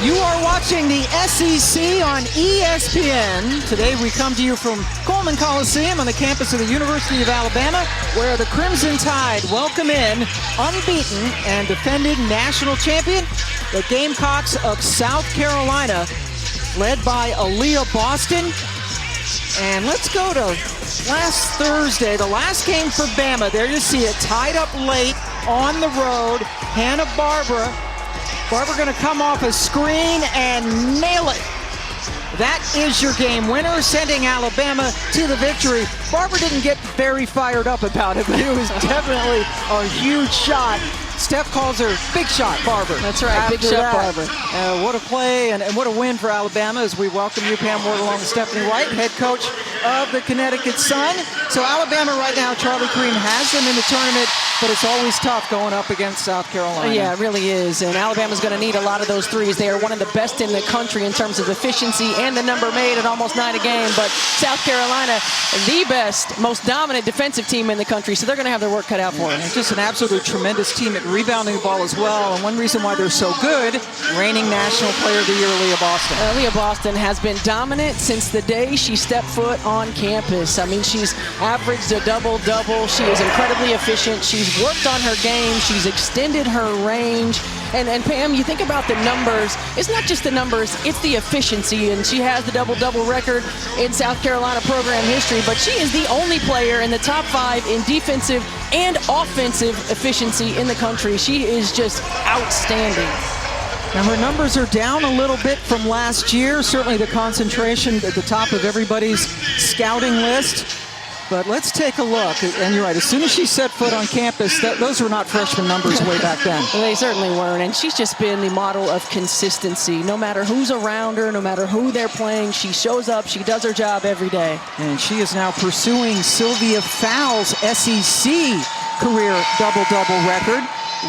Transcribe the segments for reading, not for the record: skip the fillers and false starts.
You are watching the SEC on ESPN. Today we come to you from Coleman Coliseum on the campus of the University of Alabama, where the Crimson Tide welcome in unbeaten and defended national champion, the Gamecocks of South Carolina, led by Aaliyah Boston. And let's go to last Thursday, the last game for Bama. There you see it, tied up late on the road. Hannah Barber going to come off a screen and nail it. That is your game winner, sending Alabama to the victory. Barber didn't get very fired up about it, but it was definitely a huge shot. Steph calls her Big Shot Barber. That's right, Big Shot Barber. What a play and what a win for Alabama as we welcome you, Pam Ward, along with Stephanie White, head coach of the Connecticut Sun. So Alabama right now, Charlie Cream has them in the tournament, but it's always tough going up against South Carolina. Yeah, it really is, and Alabama's going to need a lot of those threes. They are one of the best in the country in terms of efficiency and the number made at almost 9 a game, but South Carolina, the best, most dominant defensive team in the country, so they're going to have their work cut out for them. And just an absolutely tremendous team at rebounding the ball as well, and one reason why they're so good, reigning National Player of the Year, Aaliyah Boston. Aaliyah Boston has been dominant since the day she stepped foot on campus. I mean, she's averaged a double-double. She is incredibly efficient. She's worked on her game. She's extended her range. And Pam, you think about the numbers. It's not just the numbers, it's the efficiency. And she has the double-double record in South Carolina program history, but she is the only player in the top 5 in defensive and offensive efficiency in the country. She is just outstanding. Now her numbers are down a little bit from last year. Certainly the concentration at the top of everybody's scouting list. But let's take a look. And you're right, as soon as she set foot on campus, those were not freshman numbers way back then. Well, they certainly weren't. And she's just been the model of consistency. No matter who's around her, no matter who they're playing, she shows up, she does her job every day. And she is now pursuing Sylvia Fowles' SEC career double-double record,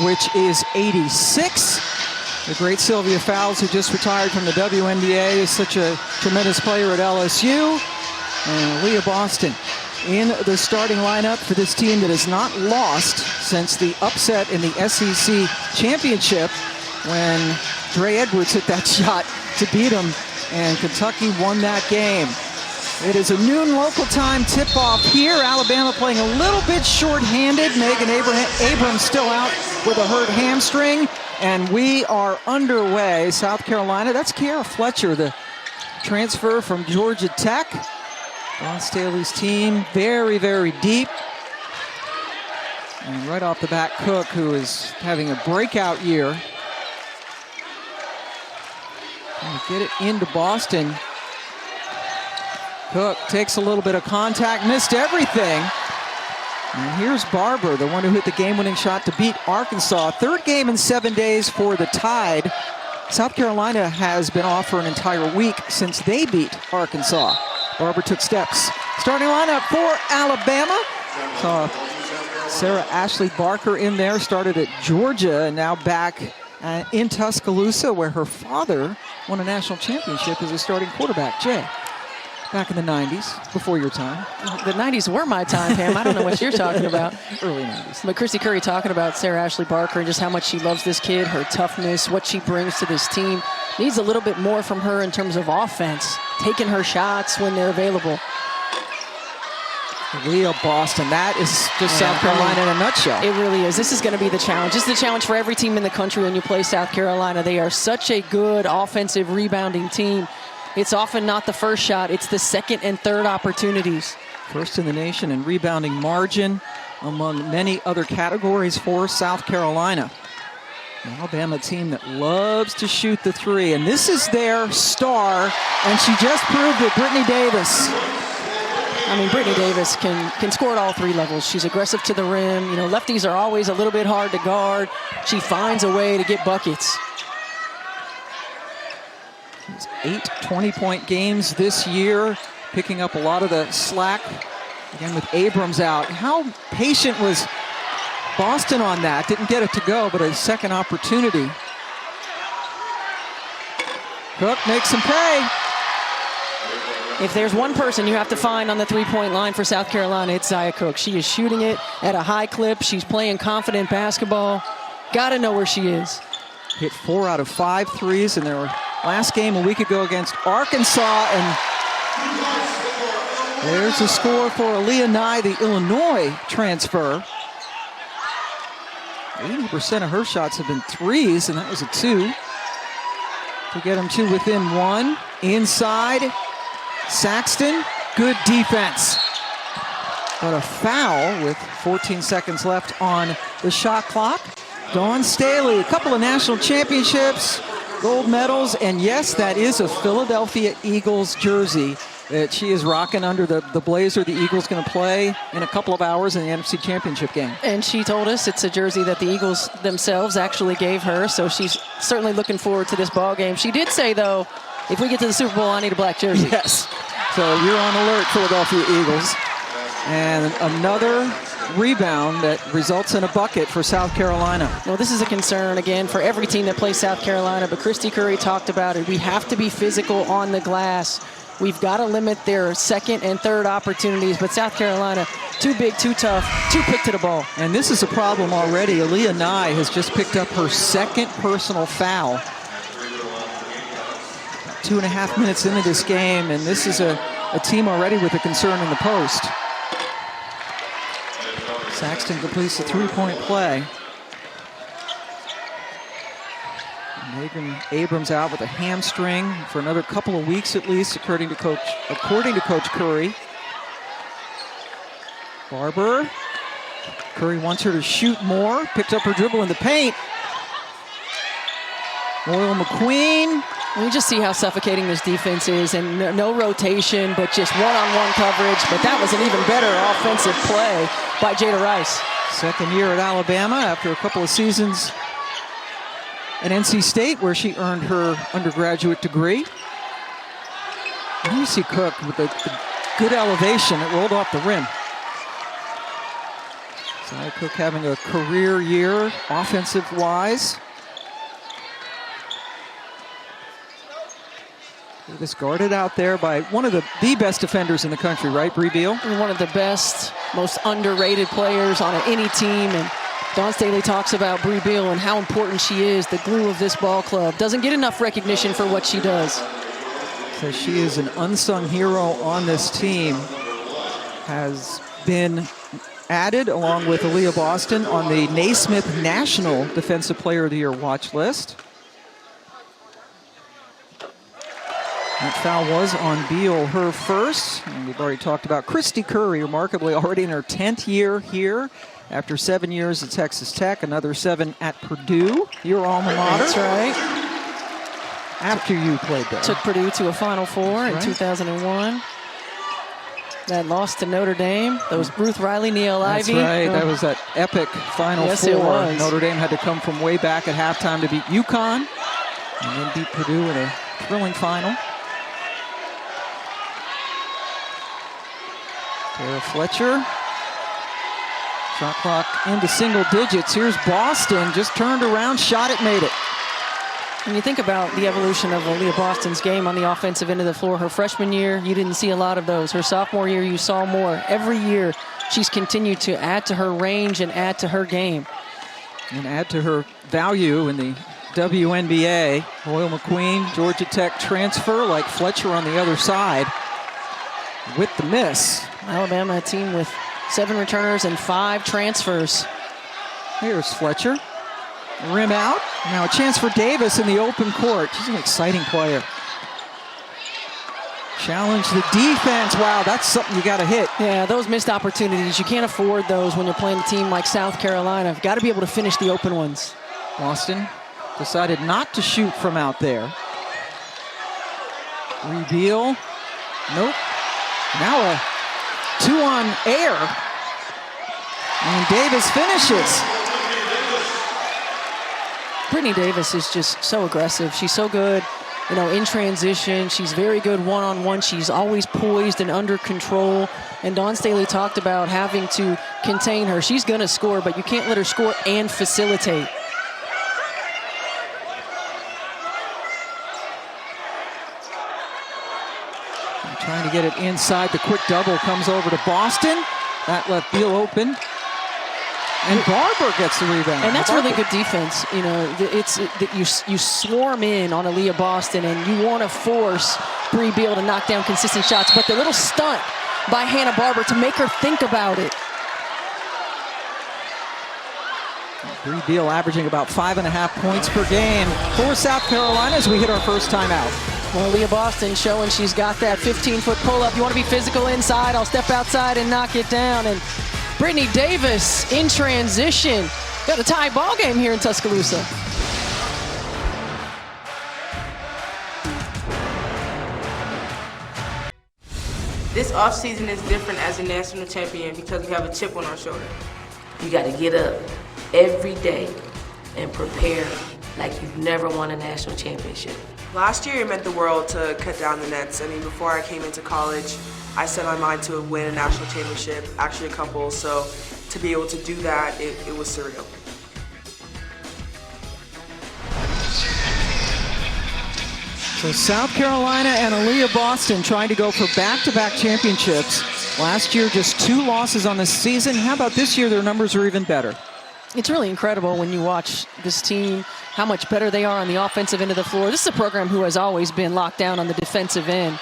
which is 86. The great Sylvia Fowles, who just retired from the WNBA, is such a tremendous player at LSU. And Aaliyah Boston in the starting lineup for this team that has not lost since the upset in the SEC championship when Dre Edwards hit that shot to beat them, and Kentucky won that game. It is a noon local time tip-off here. Alabama playing a little bit short-handed. Megan Abrams still out with a hurt hamstring. And we are underway. South Carolina, that's Kiara Fletcher, the transfer from Georgia Tech. Don Staley's team, very, very deep. And right off the bat, Cook, who is having a breakout year. Trying to get it into Boston. Cook takes a little bit of contact, missed everything. And here's Barber, the one who hit the game-winning shot to beat Arkansas. Third game in 7 days for the Tide. South Carolina has been off for an entire week since they beat Arkansas. Barber took steps. Starting lineup for Alabama. Saw Sarah Ashley Barker in there, started at Georgia, and now back in Tuscaloosa, where her father won a national championship as a starting quarterback. Jay, back in the 90s, before your time. The 90s were my time, Pam. I don't know what you're talking about. Early 90s. But Chrissy Curry talking about Sarah Ashley Barker and just how much she loves this kid, her toughness, what she brings to this team. Needs a little bit more from her in terms of offense, taking her shots when they're available. Aaliyah Boston, that is just South Carolina in a nutshell. It really is. This is going to be the challenge. This is the challenge for every team in the country when you play South Carolina. They are such a good offensive rebounding team. It's often not the first shot, it's the second and third opportunities. First in the nation in rebounding margin among many other categories for South Carolina. An Alabama team that loves to shoot the three, and this is their star, and she just proved that Brittany Davis. I mean, Brittany Davis can score at all 3 levels. She's aggressive to the rim. You know, lefties are always a little bit hard to guard. She finds a way to get buckets. 8 20-point games this year, picking up a lot of the slack. Again, with Abrams out. How patient was Boston on that? Didn't get it to go, but a second opportunity. Cook makes him pay. If there's one person you have to find on the three-point line for South Carolina, it's Zia Cook. She is shooting it at a high clip. She's playing confident basketball. Got to know where she is. Hit 4 out of 5 threes, and there were last game a week ago against Arkansas. And there's the score for Aaliyah Nye, the Illinois transfer. 80% of her shots have been threes, and that was a 2. To get them to within 1. Inside, Saxton, good defense. But a foul with 14 seconds left on the shot clock. Dawn Staley, a couple of national championships, gold medals, and yes, that is a Philadelphia Eagles jersey that she is rocking under the blazer the Eagles going to play in a couple of hours in the NFC Championship game. And she told us it's a jersey that the Eagles themselves actually gave her, so she's certainly looking forward to this ball game. She did say, though, if we get to the Super Bowl, I need a black jersey. Yes. So you're on alert, Philadelphia Eagles. And another rebound that results in a bucket for South Carolina. Well, this is a concern, again, for every team that plays South Carolina, but Christy Curry talked about it. We have to be physical on the glass. We've got to limit their second and third opportunities, but South Carolina, too big, too tough, too quick to the ball. And this is a problem already. Aaliyah Nye has just picked up her second personal foul. 2.5 minutes into this game, and this is a team already with a concern in the post. Saxton completes the three-point play. Megan Abrams out with a hamstring for another couple of weeks at least, according to Coach Curry. Barber. Curry wants her to shoot more. Picked up her dribble in the paint. Royal McQueen. You just see how suffocating this defense is, and no rotation, but just one-on-one coverage. But that was an even better offensive play by Jada Rice. Second year at Alabama after a couple of seasons at NC State, where she earned her undergraduate degree. And you see Cook with the good elevation that rolled off the rim. So Cook having a career year offensive-wise. Davis guarded out there by one of the best defenders in the country, right, Bree Beal? One of the best, most underrated players on any team. And Dawn Staley talks about Bree Beal and how important she is, the glue of this ball club. Doesn't get enough recognition for what she does. So she is an unsung hero on this team. Has been added, along with Aaliyah Boston, on the Naismith National Defensive Player of the Year watch list. That foul was on Beal, her first. And we've already talked about Christy Curry, remarkably already in her 10th year here. After 7 years at Texas Tech, another 7 at Purdue, your alma mater. That's right. After you played there. Took Purdue to a Final Four in 2001. That loss to Notre Dame. That was Ruth Riley, Neil Ivey. That's right. That was that epic Final Yes, Four. it was. Notre Dame had to come from way back at halftime to beat UConn, and then beat Purdue in a thrilling final. Tara Fletcher. Shot clock into single digits. Here's Boston, just turned around, shot it, made it. When you think about the evolution of Aaliyah Boston's game on the offensive end of the floor, her freshman year, you didn't see a lot of those. Her sophomore year, you saw more. Every year, she's continued to add to her range and add to her game. And add to her value in the WNBA. Royal McQueen, Georgia Tech transfer, like Fletcher on the other side with the miss. Alabama, a team with 7 returners and 5 transfers. Here's Fletcher. Rim out. Now a chance for Davis in the open court. She's an exciting player. Challenge the defense. Wow, that's something you got to hit. Yeah, those missed opportunities. You can't afford those when you're playing a team like South Carolina. You've got to be able to finish the open ones. Boston decided not to shoot from out there. Reveal. Nope. Now a 2 on air. And Davis finishes. Brittany Davis is just so aggressive. She's so good, in transition. She's very good one-on-one. She's always poised and under control. And Dawn Staley talked about having to contain her. She's going to score, but you can't let her score and facilitate. Trying to get it inside. The quick double comes over to Boston. That left Beal open. And Barber gets the rebound. And that's really good defense. You know, you swarm in on Aaliyah Boston, and you want to force Bree Beal to knock down consistent shots. But the little stunt by Hannah Barber to make her think about it. Bree Beal averaging about 5.5 points per game for South Carolina as we hit our first timeout. Well, Aaliyah Boston showing she's got that 15-foot pull-up. You want to be physical inside, I'll step outside and knock it down. And Brittany Davis in transition. Got a tie ball game here in Tuscaloosa. This offseason is different as a national champion because we have a chip on our shoulder. You got to get up every day and prepare like you've never won a national championship. Last year it meant the world to cut down the nets. I mean, before I came into college, I set my mind to win a national championship, actually a couple, so to be able to do that, it was surreal. So South Carolina and Aaliyah Boston trying to go for back-to-back championships. Last year, just 2 losses on the season. How about this year? Their numbers are even better. It's really incredible when you watch this team, how much better they are on the offensive end of the floor. This is a program who has always been locked down on the defensive end.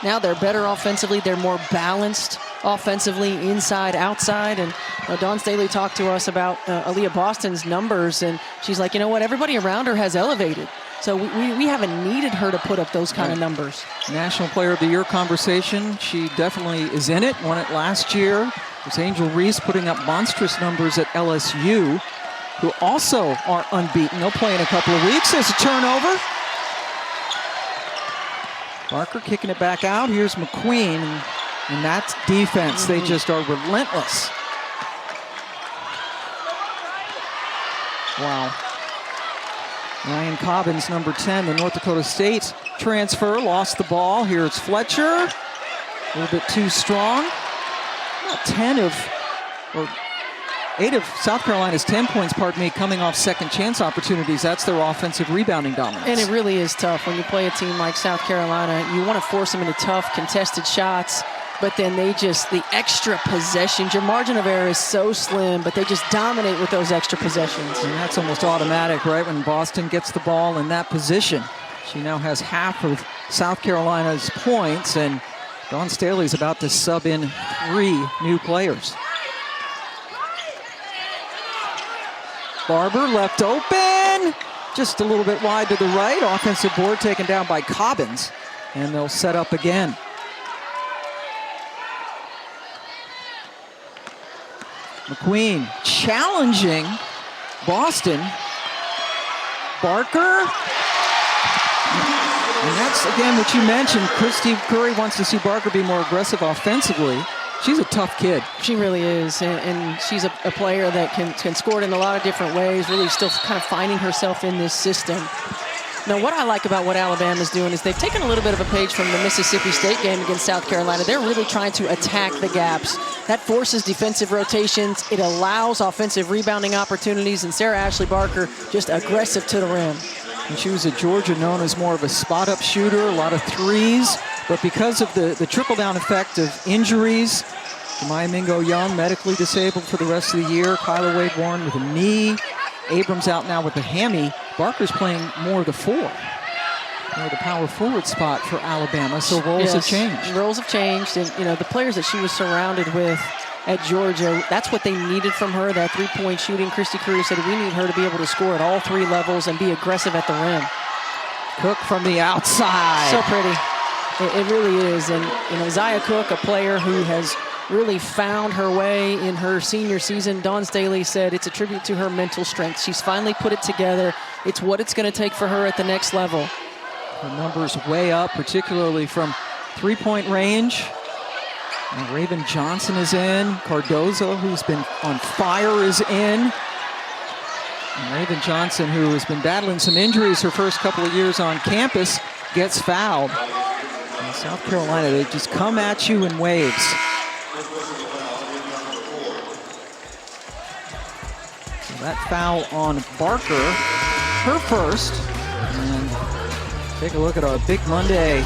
Now they're better offensively. They're more balanced offensively, inside, outside. And Dawn Staley talked to us about Aaliyah Boston's numbers, and she's like, you know what, everybody around her has elevated. So we haven't needed her to put up those kind of numbers. National Player of the Year conversation. She definitely is in it. Won it last year. There's Angel Reese putting up monstrous numbers at LSU, who also are unbeaten. They'll play in a couple of weeks. There's a turnover. Barker kicking it back out. Here's McQueen. And that's defense. They just are relentless. Wow. Ryan Cobbins, number 10, the North Dakota State transfer, lost the ball. Here it's Fletcher. A little bit too strong. About 8 of South Carolina's 10 points, pardon me, coming off second chance opportunities. That's their offensive rebounding dominance. And it really is tough when you play a team like South Carolina. You want to force them into tough, contested shots, but then the extra possessions, your margin of error is so slim, but they just dominate with those extra possessions. And that's almost automatic, right? When Boston gets the ball in that position. She now has half of South Carolina's points, and Dawn Staley's about to sub in 3 new players. Barber left open, just a little bit wide to the right. Offensive board taken down by Cobbins, and they'll set up again. McQueen challenging Boston. Barker. And that's, again, what you mentioned. Steve Curry wants to see Barker be more aggressive offensively. She's a tough kid. She really is, and she's a player that can score it in a lot of different ways, really still kind of finding herself in this system. Now, what I like about what Alabama's doing is they've taken a little bit of a page from the Mississippi State game against South Carolina. They're really trying to attack the gaps. That forces defensive rotations. It allows offensive rebounding opportunities, and Sarah Ashley Barker just aggressive to the rim. And she was at Georgia known as more of a spot-up shooter, a lot of threes. But because of the trickle-down effect of injuries, Jemiah Mingo-Young medically disabled for the rest of the year. Kyla Wade-Warren with a knee. Abrams out now with a hammy. Barker's playing more of the 4. More the power forward spot for Alabama. So roles have changed. Roles have changed. And, the players that she was surrounded with at Georgia, that's what they needed from her, that 3-point shooting. Christy Curry said, we need her to be able to score at all 3 levels and be aggressive at the rim. Cook from the outside. So pretty. It really is. And, Zia Cook, a player who has really found her way in her senior season. Dawn Staley said it's a tribute to her mental strength. She's finally put it together. It's what it's going to take for her at the next level. Her numbers way up, particularly from 3-point range. And Raven Johnson is in. Cardozo, who's been on fire, is in. And Raven Johnson, who has been battling some injuries her first couple of years on campus, gets fouled. And South Carolina, they just come at you in waves. So that foul on Barker, her first. And take a look at our Big Monday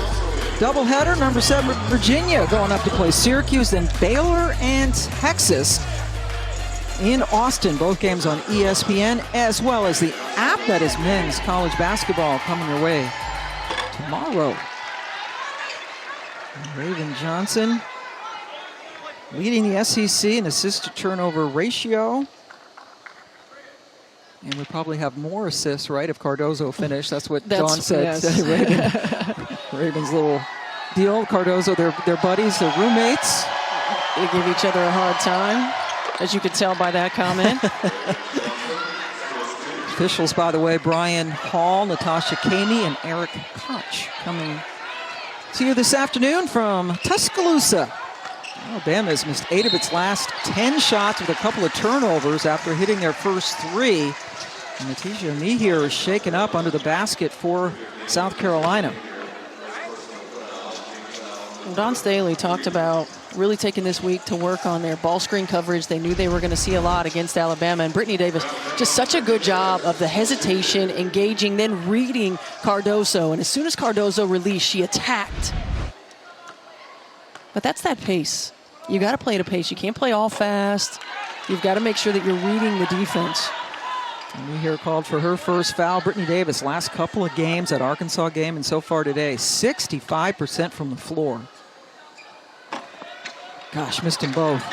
doubleheader. Number 7, Virginia going up to play Syracuse, then Baylor and Texas. in Austin. Both games on ESPN, as well as the app. That is men's college basketball coming your way tomorrow. Raven Johnson leading the SEC in assist-to-turnover ratio. And we probably have more assists, right, if Cardozo finished. That's what Dawn said. Yes. Raven's little deal. Cardozo, they're buddies, they're roommates. They give each other a hard time, as you could tell by that comment. Officials, by the way, Brian Hall, Natasha Kaney, and Eric Koch coming to you this afternoon from Tuscaloosa. Alabama has missed 8 of its last 10 shots with a couple of turnovers after hitting their first 3. And Letitia Mihir is shaken up under the basket for South Carolina. Dawn Staley talked about really taking this week to work on their ball screen coverage. They knew they were going to see a lot against Alabama. And Brittany Davis, just such a good job of the hesitation, engaging, then reading Cardozo. And as soon as Cardozo released, she attacked. But that's that pace. You got to play at a pace. You can't play all fast. You've got to make sure that you're reading the defense. And we hear called for her first foul. Brittany Davis, last couple of games, that Arkansas game and so far today, 65% from the floor. Gosh, missed them both.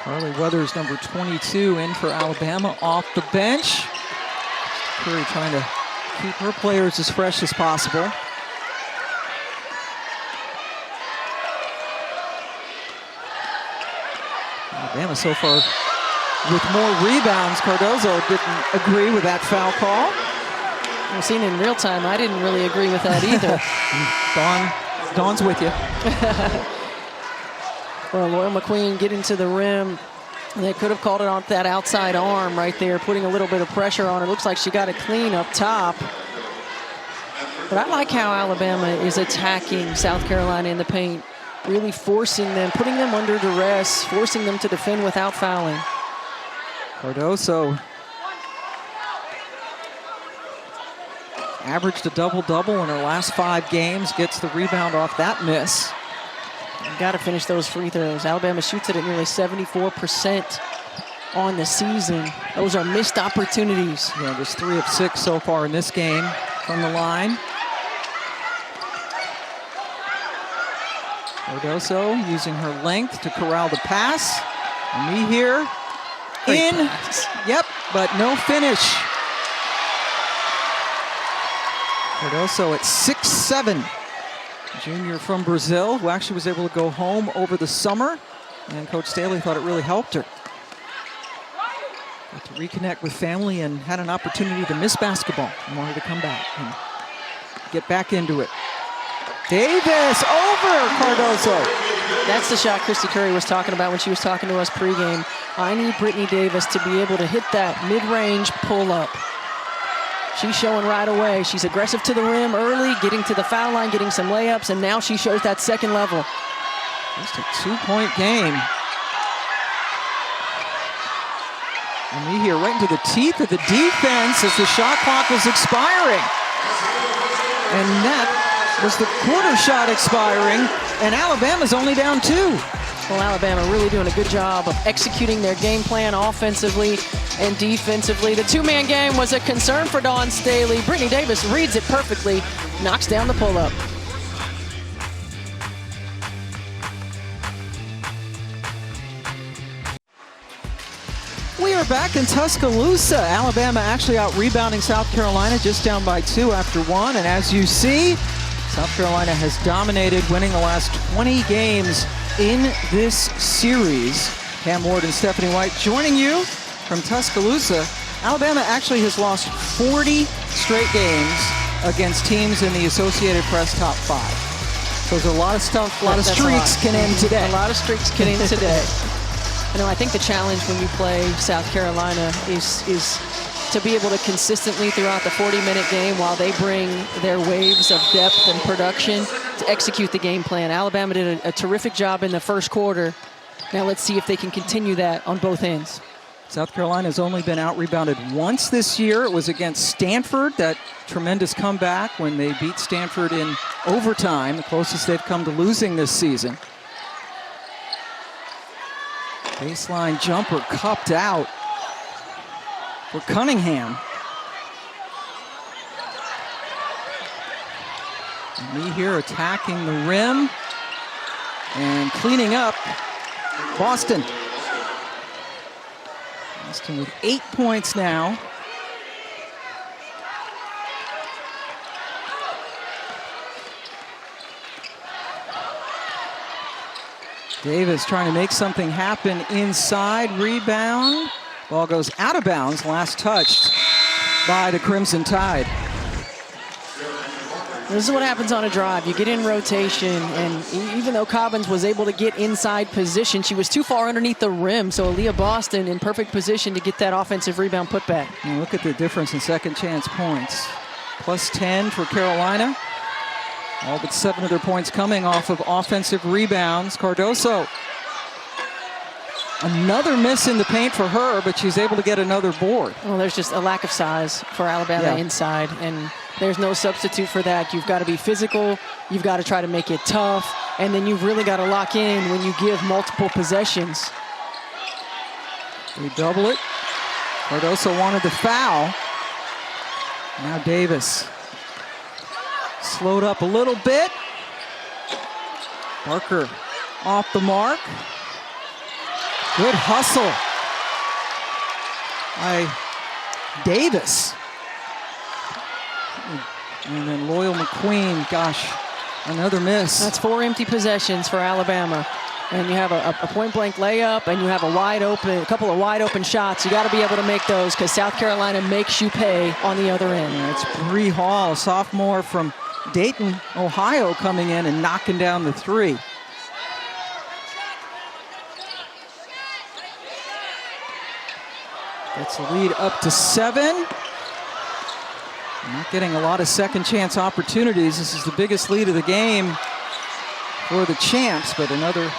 Carly Weathers, number 22, in for Alabama off the bench. Curry trying to keep her players as fresh as possible. Alabama so far with more rebounds. Cardozo didn't agree with that foul call. I've seen it in real time. I didn't really agree with that either. Dawn's with you. Well, Loyal McQueen getting to the rim. They could have called it on that outside arm right there, putting a little bit of pressure on her. Looks like she got it clean up top. But I like how Alabama is attacking South Carolina in the paint, really forcing them, putting them under duress, forcing them to defend without fouling. Cardozo averaged a double-double in her last 5 games, gets the rebound off that miss. You've got to finish those free throws. Alabama shoots it at nearly 74% on the season. Those are missed opportunities. Yeah, just 3 of 6 so far in this game from the line. Cardozo using her length to corral the pass. And me here in. Yep, but no finish. Cardozo at 6'7". Junior from Brazil, who actually was able to go home over the summer. And Coach Staley thought it really helped her. Got to reconnect with family and had an opportunity to miss basketball and wanted to come back and get back into it. Davis over Cardozo. That's the shot Christy Curry was talking about when she was talking to us pregame. I need Brittany Davis to be able to hit that mid-range pull-up. She's showing right away. She's aggressive to the rim early, getting to the foul line, getting some layups, and now she shows that second level. Just a 2-point game. And we hear right into the teeth of the defense as the shot clock was expiring. And that was the quarter shot expiring, and Alabama's only down 2. Well, Alabama really doing a good job of executing their game plan offensively and defensively. The 2-man game was a concern for Dawn Staley. Brittany Davis reads it perfectly, knocks down the pull-up. We are back in Tuscaloosa. Alabama actually out rebounding South Carolina, just down by 2 after 1. And as you see, South Carolina has dominated, winning the last 20 games in this series. Cam Ward and Stephanie White joining you from Tuscaloosa. Alabama actually has lost 40 straight games against teams in the Associated Press top 5. So there's a lot of stuff, a lot of streaks can end today. A lot of streaks can end today. You know, I think the challenge when you play South Carolina is to be able to consistently throughout the 40-minute game, while they bring their waves of depth and production, to execute the game plan. Alabama did a terrific job in the first quarter. Now let's see if they can continue that on both ends. South Carolina's only been out-rebounded once this year. It was against Stanford, that tremendous comeback when they beat Stanford in overtime, the closest they've come to losing this season. Baseline jumper cupped out for Cunningham. And Lee here attacking the rim and cleaning up Boston. Boston with 8 points now. Davis trying to make something happen inside. Rebound. Ball goes out of bounds. Last touched by the Crimson Tide. This is what happens on a drive. You get in rotation, and even though Cobbins was able to get inside position, she was too far underneath the rim, so Aaliyah Boston in perfect position to get that offensive rebound putback. And look at the difference in second chance points. Plus 10 for Carolina. All but 7 of their points coming off of offensive rebounds. Cardoso. Another miss in the paint for her, but she's able to get another board. Well, there's just a lack of size for Alabama inside, and there's no substitute for that. You've got to be physical. You've got to try to make it tough, and then you've really got to lock in when you give multiple possessions. They double it. Cardoso wanted the foul. Now Davis. Slowed up a little bit. Barker off the mark. Good hustle by Davis. And then Loyal McQueen, gosh, another miss. That's 4 empty possessions for Alabama. And you have a point-blank layup, and you have a couple of wide-open shots. You got to be able to make those because South Carolina makes you pay on the other end. Yeah, it's Bree Hall, a sophomore from Dayton, Ohio, coming in and knocking down the three. Gets the lead up to 7. Not getting a lot of second chance opportunities. This is the biggest lead of the game for the champs, but another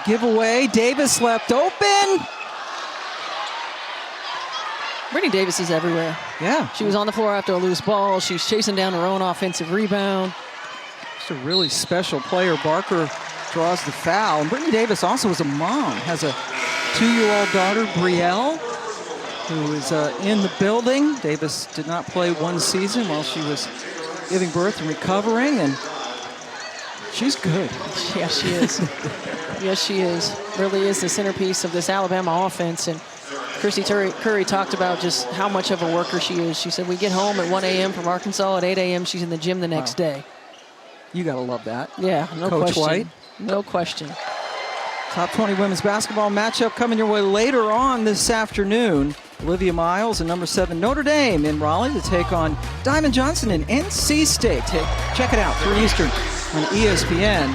giveaway. Davis left open. Brittany Davis is everywhere. Yeah. She was on the floor after a loose ball. She's chasing down her own offensive rebound. Just a really special player. Barker draws the foul. And Brittany Davis also is a mom, has a 2-year-old daughter, Brielle, who is in the building. Davis did not play one season while she was giving birth and recovering, and she's good. Yeah, she is. Yes, she is. Really is the centerpiece of this Alabama offense. And Chrissy Curry talked about just how much of a worker she is. She said, we get home at 1 a.m. from Arkansas. At 8 a.m., she's in the gym the next day. You got to love that. Yeah, no Coach question. White. No question. Top 20 women's basketball matchup coming your way later on this afternoon. Olivia Miles and number 7 Notre Dame in Raleigh to take on Diamond Johnson and NC State. Check it out, 3 Eastern on ESPN.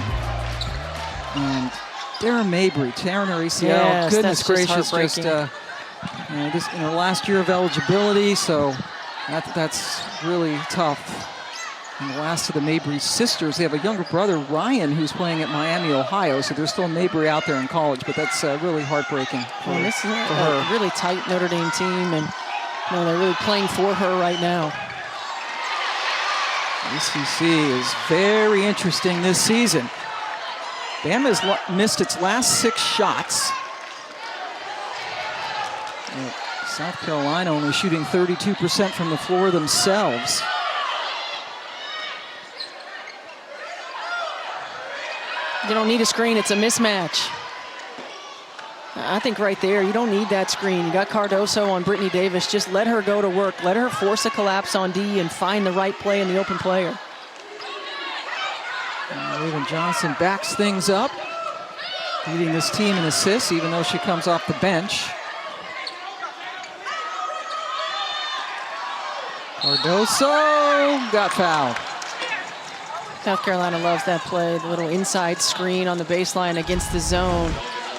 And Darren Mabry tearing her ACL. Yes, Goodness gracious, just this in her last year of eligibility, so that's really tough. And the last of the Mabry sisters, they have a younger brother, Ryan, who's playing at Miami, Ohio, so there's still Mabry out there in college, but that's really heartbreaking for This is her. a really tight Notre Dame team, and they're really playing for her right now. ACC is very interesting this season. Bama has missed its last 6 shots. South Carolina only shooting 32% from the floor themselves. You don't need a screen, it's a mismatch. I think right there, you don't need that screen. You got Cardoso on Brittany Davis. Just let her go to work. Let her force a collapse on D and find the right play in the open player. Raven Johnson backs things up, leading this team in assists, even though she comes off the bench. Cardoso got fouled. South Carolina loves that play, the little inside screen on the baseline against the zone.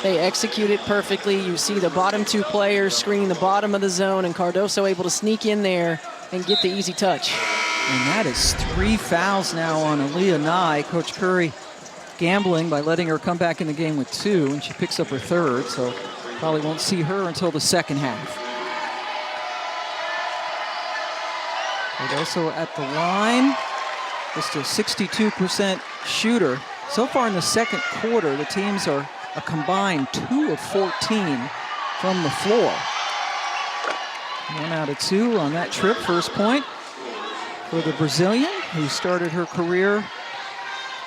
They execute it perfectly. You see the bottom 2 players screening the bottom of the zone, and Cardoso able to sneak in there and get the easy touch. And that is 3 fouls now on Aaliyah Nye. Coach Curry gambling by letting her come back in the game with 2, and she picks up her 3rd. So Probably won't see her until the second half. Cardoso at the line, just a 62% shooter. So far in the second quarter, the teams are a combined 2 of 14 from the floor. 1 out of 2 on that trip. First point for the Brazilian, who started her career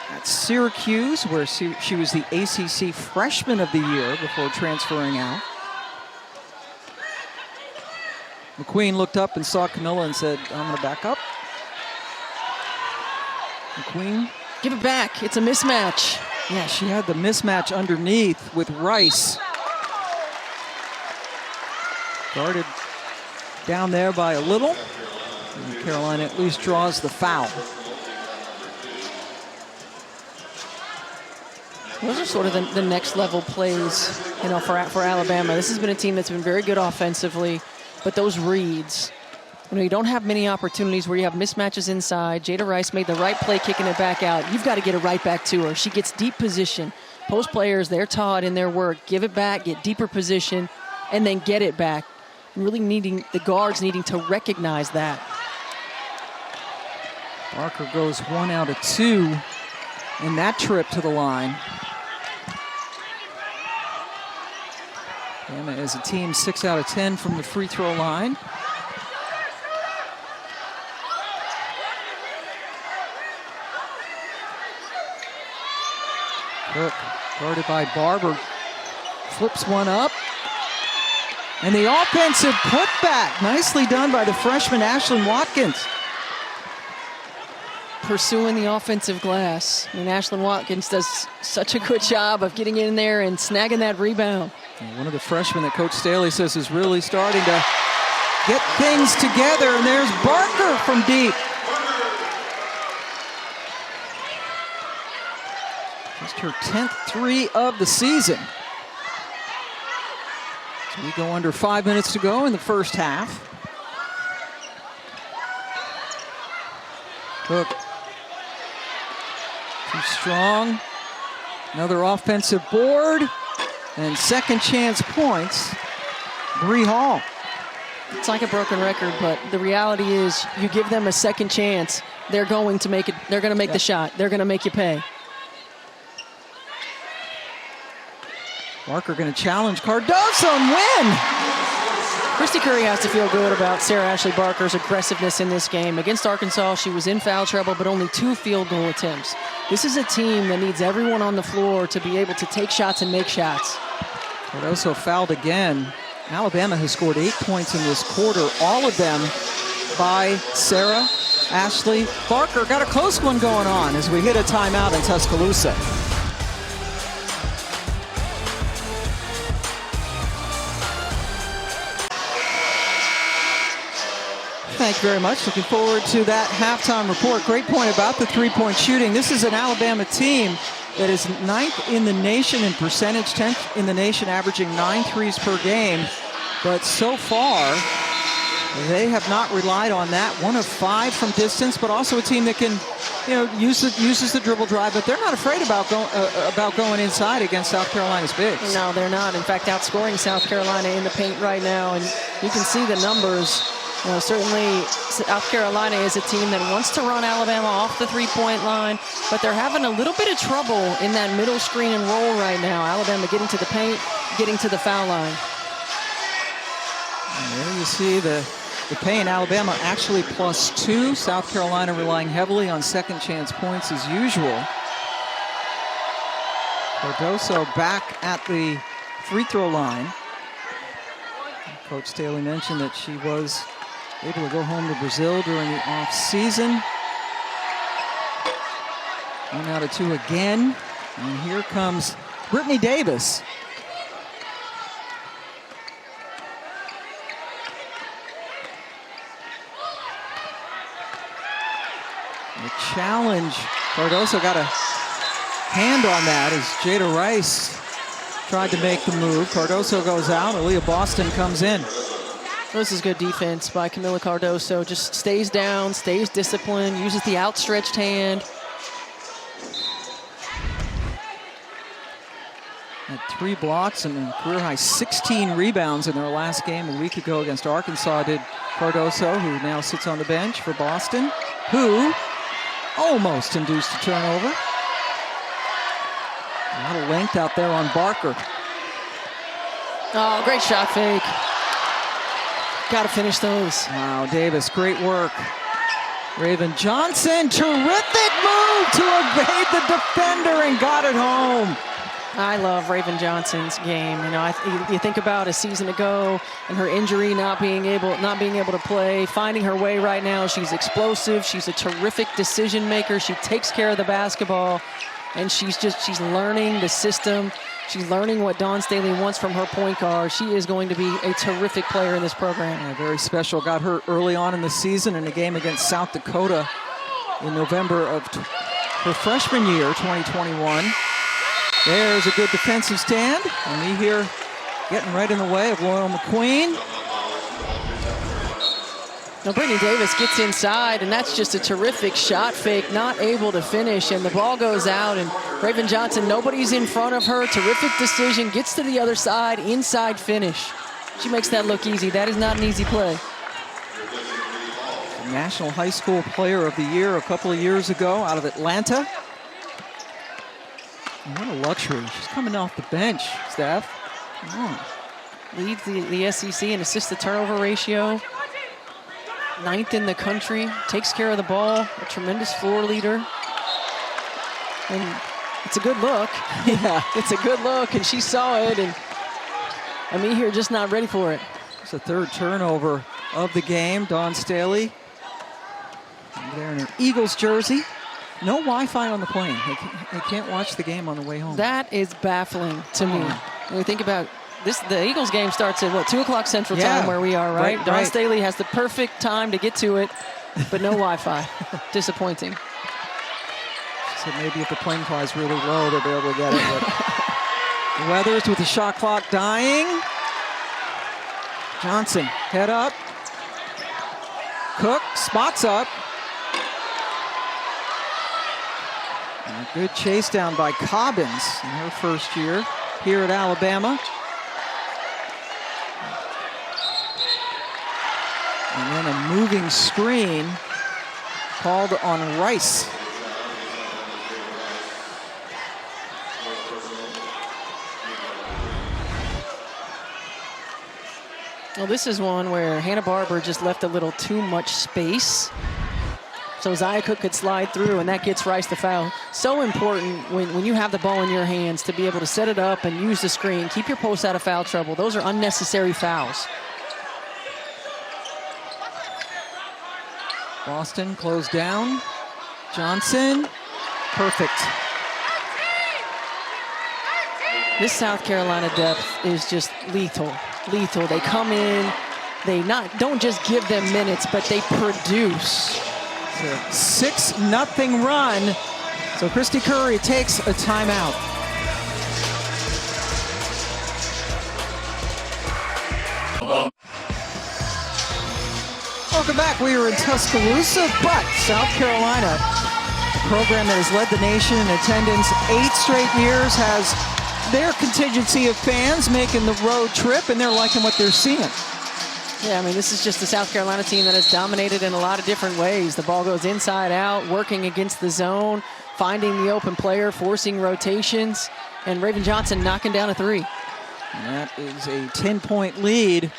at Syracuse, where she was the ACC Freshman of the Year before transferring out. McQueen looked up and saw Camilla and said, I'm going to back up. McQueen. Give it back. It's a mismatch. Yeah, she had the mismatch underneath with Rice. Guarded down there by a little. And Carolina at least draws the foul. Those are sort of the next level plays, you know, for Alabama. This has been a team that's been very good offensively, but those reads, you know, you don't have many opportunities where you have mismatches inside. Jada Rice made the right play kicking it back out. You've got to get it right back to her. She gets deep position. Post players, they're taught in their work, give it back, get deeper position, and then get it back. Really needing, the guards needing to recognize that. Barker goes 1 out of 2 in that trip to the line. Bama is a team 6 out of 10 from the free throw line. Cook, guarded by Barber, flips one up. And the offensive putback, nicely done by the freshman Ashlyn Watkins. Pursuing the offensive glass. I mean, Ashlyn Watkins does such a good job of getting in there and snagging that rebound. And one of the freshmen that Coach Staley says is really starting to get things together. And there's Barker from deep. Just her 10th 3 of the season. So we go under 5 minutes to go in the first half. Cook. Too strong. Another offensive board. And second chance points. Bree Hall. It's like a broken record, but the reality is you give them a second chance, they're going to make it. They're going to make the shot. They're going to make you pay. Barker going to challenge Cardoso and win. Christy Curry has to feel good about Sarah Ashley Barker's aggressiveness in this game. Against Arkansas, she was in foul trouble, but only 2 field goal attempts. This is a team that needs everyone on the floor to be able to take shots and make shots. Cardoso fouled again. Alabama has scored 8 points in this quarter, all of them by Sarah Ashley Barker. Got a close one going on as we hit a timeout in Tuscaloosa. Thank you very much. Looking forward to that halftime report. Great point about the three-point shooting. This is an Alabama team that is 9th in the nation in percentage, 10th in the nation, averaging 9 threes per game. But so far, they have not relied on that. 1 of 5 from distance, but also a team that can, you know, uses the dribble drive. But they're not afraid about going inside against South Carolina's bigs. No, they're not. In fact, outscoring South Carolina in the paint right now, and you can see the numbers. You know, certainly South Carolina is a team that wants to run Alabama off the three-point line, but they're having a little bit of trouble in that middle screen and roll right now. Alabama getting to the paint, getting to the foul line. And there you see the paint. Alabama actually +2. South Carolina relying heavily on second chance points as usual. Cardoso back at the free throw line. Coach Staley mentioned that she was able to go home to Brazil during the off-season. 1 out of 2 again. And here comes Brittany Davis. The challenge. Cardoso got a hand on that as Jada Rice tried to make the move. Cardoso goes out. Aaliyah Boston comes in. This is good defense by Camilla Cardoso. Just stays down, stays disciplined, uses the outstretched hand. At 3 blocks and career-high 16 rebounds in their last game a week ago against Arkansas, did Cardoso, who now sits on the bench for Boston, who almost induced a turnover. A lot of length out there on Barker. Oh, great shot fake. Got to finish those. Wow, Davis, great work. Raven Johnson, terrific move to evade the defender and got it home. I love Raven Johnson's game. You know, you think about a season ago and her injury, not being able to play, finding her way right now. She's explosive. She's a terrific decision maker. She takes care of the basketball, and she's learning the system. She's learning what Dawn Staley wants from her point guard. She is going to be a terrific player in this program. Yeah, very special. Got hurt early on in the season in a game against South Dakota in November of her freshman year, 2021. There's a good defensive stand. And me here getting right in the way of Loyal McQueen. Now Brittany Davis gets inside, and that's just a terrific shot fake, not able to finish, and the ball goes out, and Raven Johnson, nobody's in front of her. Terrific decision, gets to the other side, inside finish. She makes that look easy. That is not an easy play. National High School Player of the Year a couple of years ago out of Atlanta. What a luxury. She's coming off the bench, Steph. Come on. Leads the SEC in assist-to-turnover ratio. 9th in the country. Takes care of the ball. A tremendous floor leader. And it's a good look. Yeah. It's a good look, and she saw it, and Ami here just not ready for it. It's the 3rd turnover of the game. Dawn Staley there in her Eagles jersey. No Wi-Fi on the plane. They can't watch the game on the way home. That is baffling to me. When we think about this, the Eagles game starts at, 2 o'clock Central Time where we are, right? Dawn Staley has the perfect time to get to it, but no Wi-Fi. Disappointing. She said maybe if the plane flies really low, they'll be able to get it. But Weathers with the shot clock dying. Johnson, head up. Cook, spots up. And a good chase down by Cobbins in her first year here at Alabama. And then a moving screen called on Rice. Well, this is one where Hanna-Barbera just left a little too much space, so Zia Cook could slide through, and that gets Rice the foul. So important when you have the ball in your hands to be able to set it up and use the screen. Keep your post out of foul trouble. Those are unnecessary fouls. Boston closed down. Johnson, perfect. This South Carolina depth is just lethal. Lethal. They come in, don't just give them minutes, but they produce. It's a 6-0 run. So Christy Curry takes a timeout. Welcome back. We are in Tuscaloosa, but South Carolina, a program that has led the nation in attendance 8 straight years, has their contingency of fans making the road trip, and they're liking what they're seeing. Yeah, I mean, this is just the South Carolina team that has dominated in a lot of different ways. The ball goes inside out, working against the zone, finding the open player, forcing rotations, and Raven Johnson knocking down a 3. And that is a 10-point lead.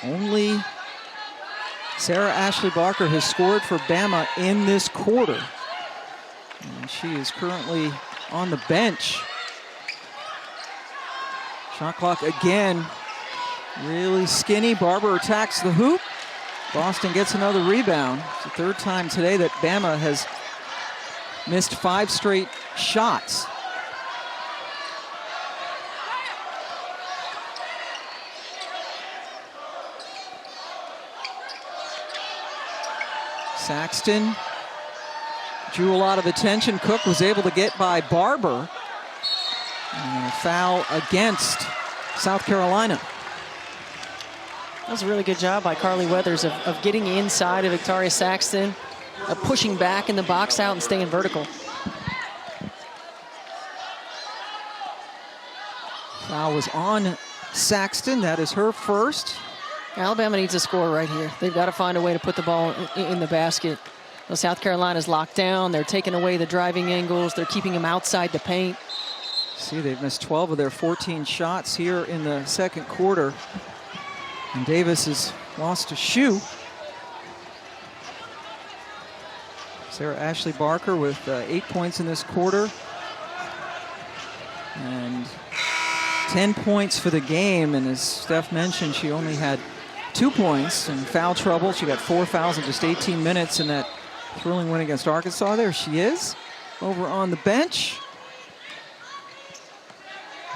Only Sarah Ashley Barker has scored for Bama in this quarter. And she is currently on the bench. Shot clock again. Really skinny. Barber attacks the hoop. Boston gets another rebound. It's the 3rd time today that Bama has missed 5 straight shots. Saxton drew a lot of attention. Cook was able to get by Barber. And a foul against South Carolina. That was a really good job by Carly Weathers of getting inside of Victoria Saxton, of pushing back in the box out and staying vertical. Foul was on Saxton. That is her first. Alabama needs a score right here. They've got to find a way to put the ball in the basket. Well, South Carolina's locked down. They're taking away the driving angles. They're keeping them outside the paint. See, they've missed 12 of their 14 shots here in the second quarter. And Davis has lost a shoe. Sarah Ashley Barker with 8 points in this quarter. And 10 points for the game. And as Steph mentioned, she only had 2 points in foul trouble. She got 4 fouls in just 18 minutes in that thrilling win against Arkansas. There she is, over on the bench.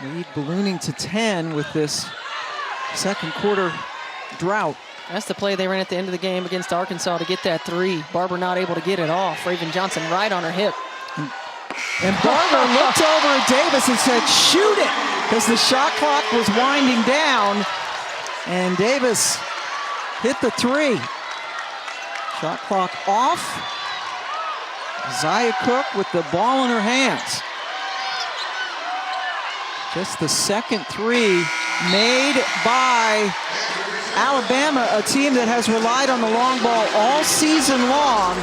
Lead ballooning to 10 with this second quarter drought. That's the play they ran at the end of the game against Arkansas to get that three. Barber not able to get it off. Raven Johnson right on her hip. And Barber looked over at Davis and said, shoot it, because the shot clock was winding down. And Davis hit the three. Shot clock off. Zaya Cook with the ball in her hands. Just the second three made by Alabama, a team that has relied on the long ball all season long.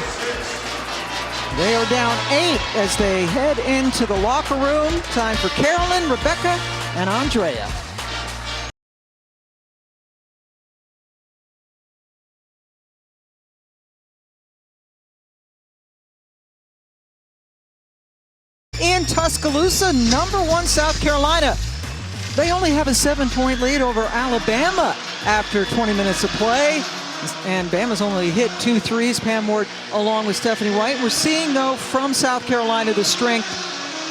They are down 8 as they head into the locker room. Time for Carolyn, Rebecca, and Andrea. In Tuscaloosa, #1 South Carolina. They only have a 7-point lead over Alabama after 20 minutes of play. And Bama's only hit 2 threes. Pam Ward along with Stephanie White. We're seeing, though, from South Carolina the strength.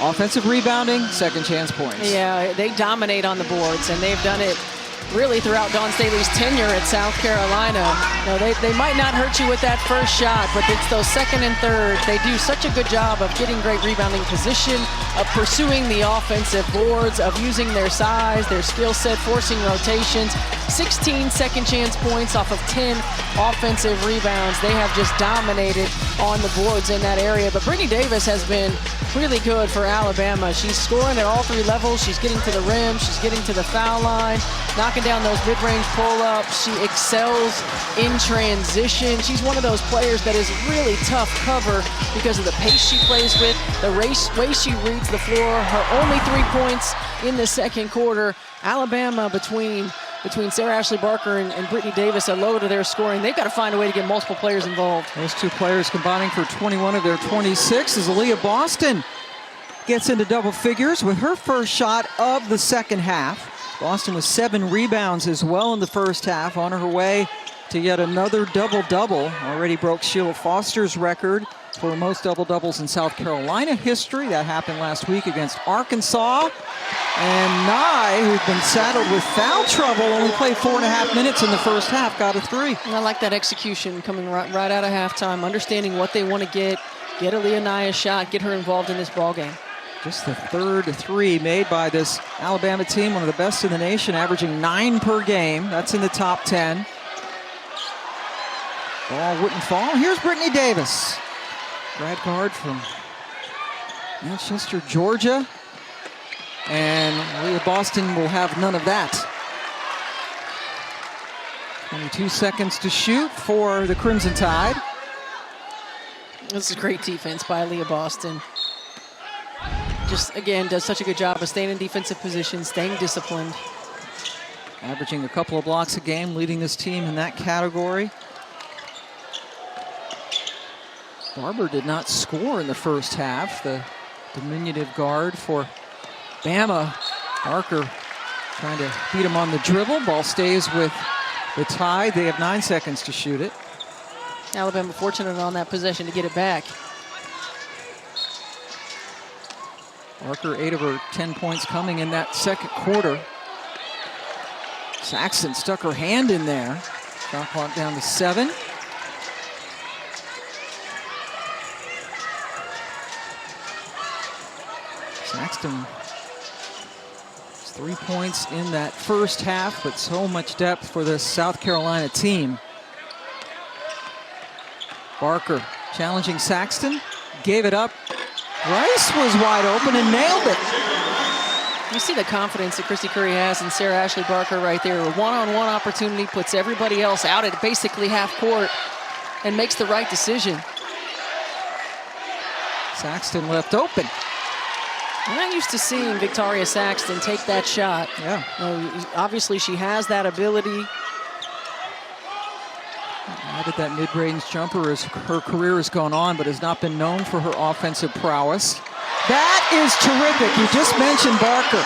Offensive rebounding, second chance points. Yeah, they dominate on the boards, and they've done it really throughout Dawn Staley's tenure at South Carolina. You know, they might not hurt you with that first shot, but it's those second and third. They do such a good job of getting great rebounding position, of pursuing the offensive boards, of using their size, their skill set, forcing rotations. 16 second chance points off of 10 offensive rebounds. They have just dominated on the boards in that area. But Brittany Davis has been really good for Alabama. She's scoring at all 3 levels. She's getting to the rim. She's getting to the foul line, knocking down those mid-range pull-ups. She excels in transition. She's one of those players that is really tough cover because of the pace she plays with, the way she reads the floor. Her only 3 points in the second quarter. Alabama between Sarah Ashley Barker and Brittany Davis are low to their scoring. They've got to find a way to get multiple players involved. Those 2 players combining for 21 of their 26 as Aaliyah Boston gets into double figures with her first shot of the second half. Boston with 7 rebounds as well in the first half, on her way to yet another double-double. Already broke Sheila Foster's record for most double-doubles in South Carolina history. That happened last week against Arkansas. And Nye, who's been saddled with foul trouble, only played 4.5 minutes in the first half, got a 3. And I like that execution coming right out of halftime, understanding what they want to get Aaliyah Nye a shot, get her involved in this ball game. Just the third 3 made by this Alabama team, one of the best in the nation, averaging 9 per game. That's in the top 10. Ball wouldn't fall. Here's Brittany Davis, grad guard from Manchester, Georgia. And Leah Boston will have none of that. 22 seconds to shoot for the Crimson Tide. This is great defense by Leah Boston. Just, again, does such a good job of staying in defensive position, staying disciplined. Averaging a couple of blocks a game, leading this team in that category. Barber did not score in the first half. The diminutive guard for Bama. Barker trying to beat him on the dribble. Ball stays with the Tide. They have 9 seconds to shoot it. Alabama fortunate on that possession to get it back. Barker, 8 of her 10 points coming in that second quarter. Saxton stuck her hand in there. Shot clock down to 7. Saxton, 3 points in that first half, but so much depth for this South Carolina team. Barker challenging Saxton, gave it up. Rice was wide open and nailed it. You see the confidence that Christy Curry has in Sarah Ashley Barker right there. A one-on-one opportunity, puts everybody else out at basically half court and makes the right decision. Saxton left open. I'm not used to seeing Victoria Saxton take that shot. Yeah. Obviously, she has that ability. Added that mid-range jumper as her career has gone on, but has not been known for her offensive prowess. That is terrific. You just mentioned Barker.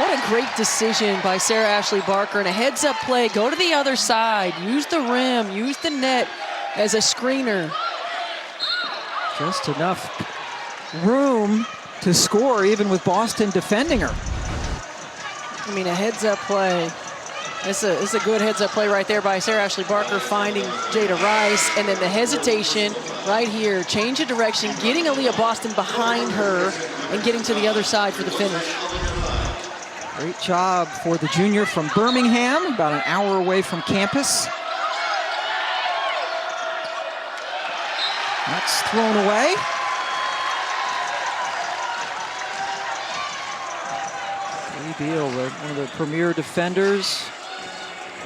What a great decision by Sarah Ashley Barker. And a heads-up play, go to the other side, use the rim, use the net as a screener. Just enough room to score, even with Boston defending her. I mean, a heads-up play. It's a good heads-up play right there by Sarah Ashley Barker, finding Jada Rice, and then the hesitation right here, change of direction, getting Aaliyah Boston behind her and getting to the other side for the finish. Great job for the junior from Birmingham, about an hour away from campus. That's thrown away. Lee Beal, one of the premier defenders.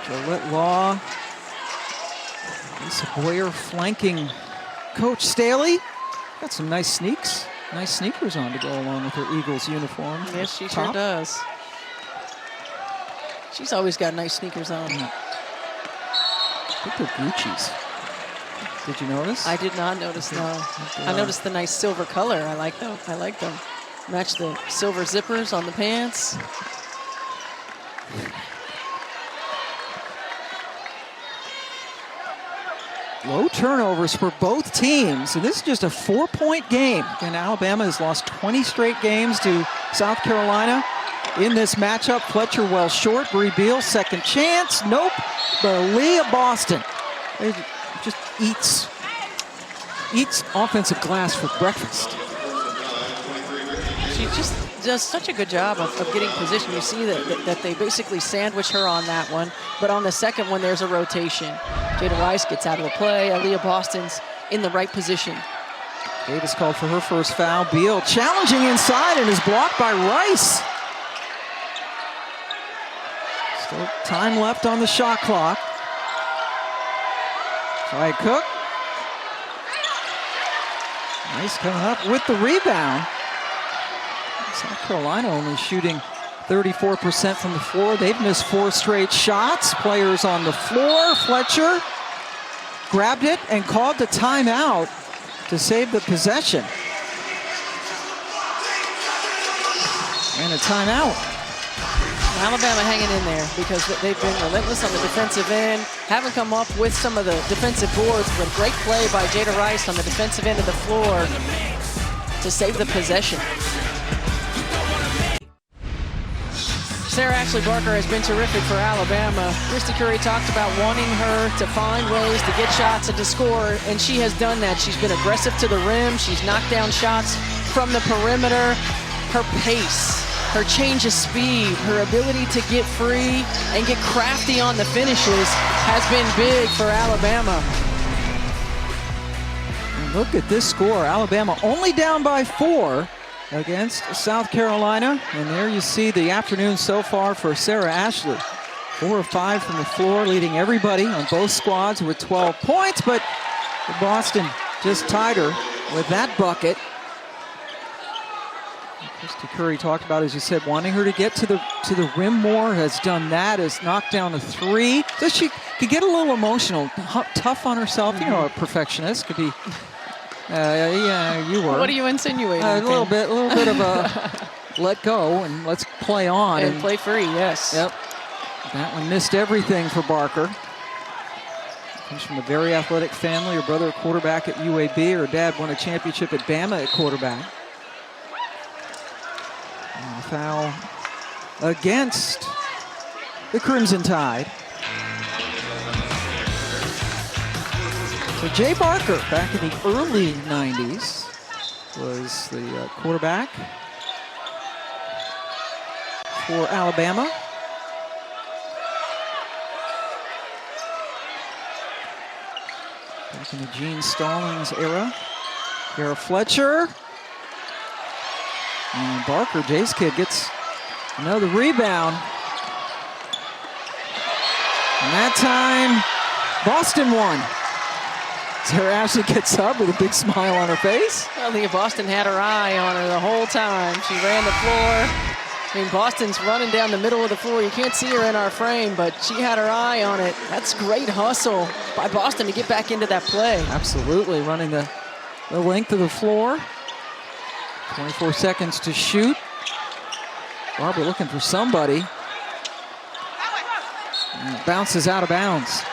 Gillette Law. Lisa Boyer flanking Coach Staley. Got some nice sneakers on to go along with her Eagles uniform. Yes, she sure does. She's always got nice sneakers on. I think they're Gucci's. Did you notice? I did not notice, no. I noticed the nice silver color. I like them. Match the silver zippers on the pants. Low turnovers for both teams, and this is just a 4-point game. And Alabama has lost 20 straight games to South Carolina. In this matchup, Fletcher well short. Bree Beal, second chance. Nope. But Aaliyah Boston just eats offensive glass for breakfast. She just does such a good job of getting position. You see that they basically sandwich her on that one, but on the second one, there's a rotation. Jada Rice gets out of the play. Aaliyah Boston's in the right position. Davis called for her first foul. Beal challenging inside and is blocked by Rice. Still time left on the shot clock. Try Cook. Rice coming up with the rebound. South Carolina only shooting 34% from the floor. They've missed 4 straight shots. Players on the floor. Fletcher grabbed it and called the timeout to save the possession. And a timeout. Alabama hanging in there because they've been relentless on the defensive end. Haven't come up with some of the defensive boards, but great play by Jada Rice on the defensive end of the floor to save the possession. Sarah Ashley Barker has been terrific for Alabama. Christy Curry talked about wanting her to find ways to get shots and to score, and she has done that. She's been aggressive to the rim. She's knocked down shots from the perimeter. Her pace, her change of speed, her ability to get free and get crafty on the finishes has been big for Alabama. And look at this score. Alabama only down by 4 against South Carolina. And there you see the afternoon so far for Sarah Ashley. 4 of 5 from the floor, leading everybody on both squads with 12 points, but Boston just tied her with that bucket. Christy Curry talked about, as you said, wanting her to get to the rim more, has done that, has knocked down a 3. So she could get a little emotional, tough on herself. You know, a perfectionist could be. Yeah, you were. What are you insinuating? A little bit of a let go and let's play on. And play free, yes. Yep. That one missed everything for Barker. Comes from a very athletic family. Her brother a quarterback at UAB. Her dad won a championship at Bama at quarterback. And a foul against the Crimson Tide. So Jay Barker, back in the early 90s, was the quarterback for Alabama. Back in the Gene Stallings era. Kara Fletcher. And Barker, Jay's kid, gets another rebound. And that time, Boston won. Sarah Ashley gets up with a big smile on her face. Well, Leah Boston had her eye on her the whole time. She ran the floor. I mean, Boston's running down the middle of the floor. You can't see her in our frame, but she had her eye on it. That's great hustle by Boston to get back into that play. Absolutely, running the length of the floor. 24 seconds to shoot. Barbara looking for somebody. And it bounces out of bounds.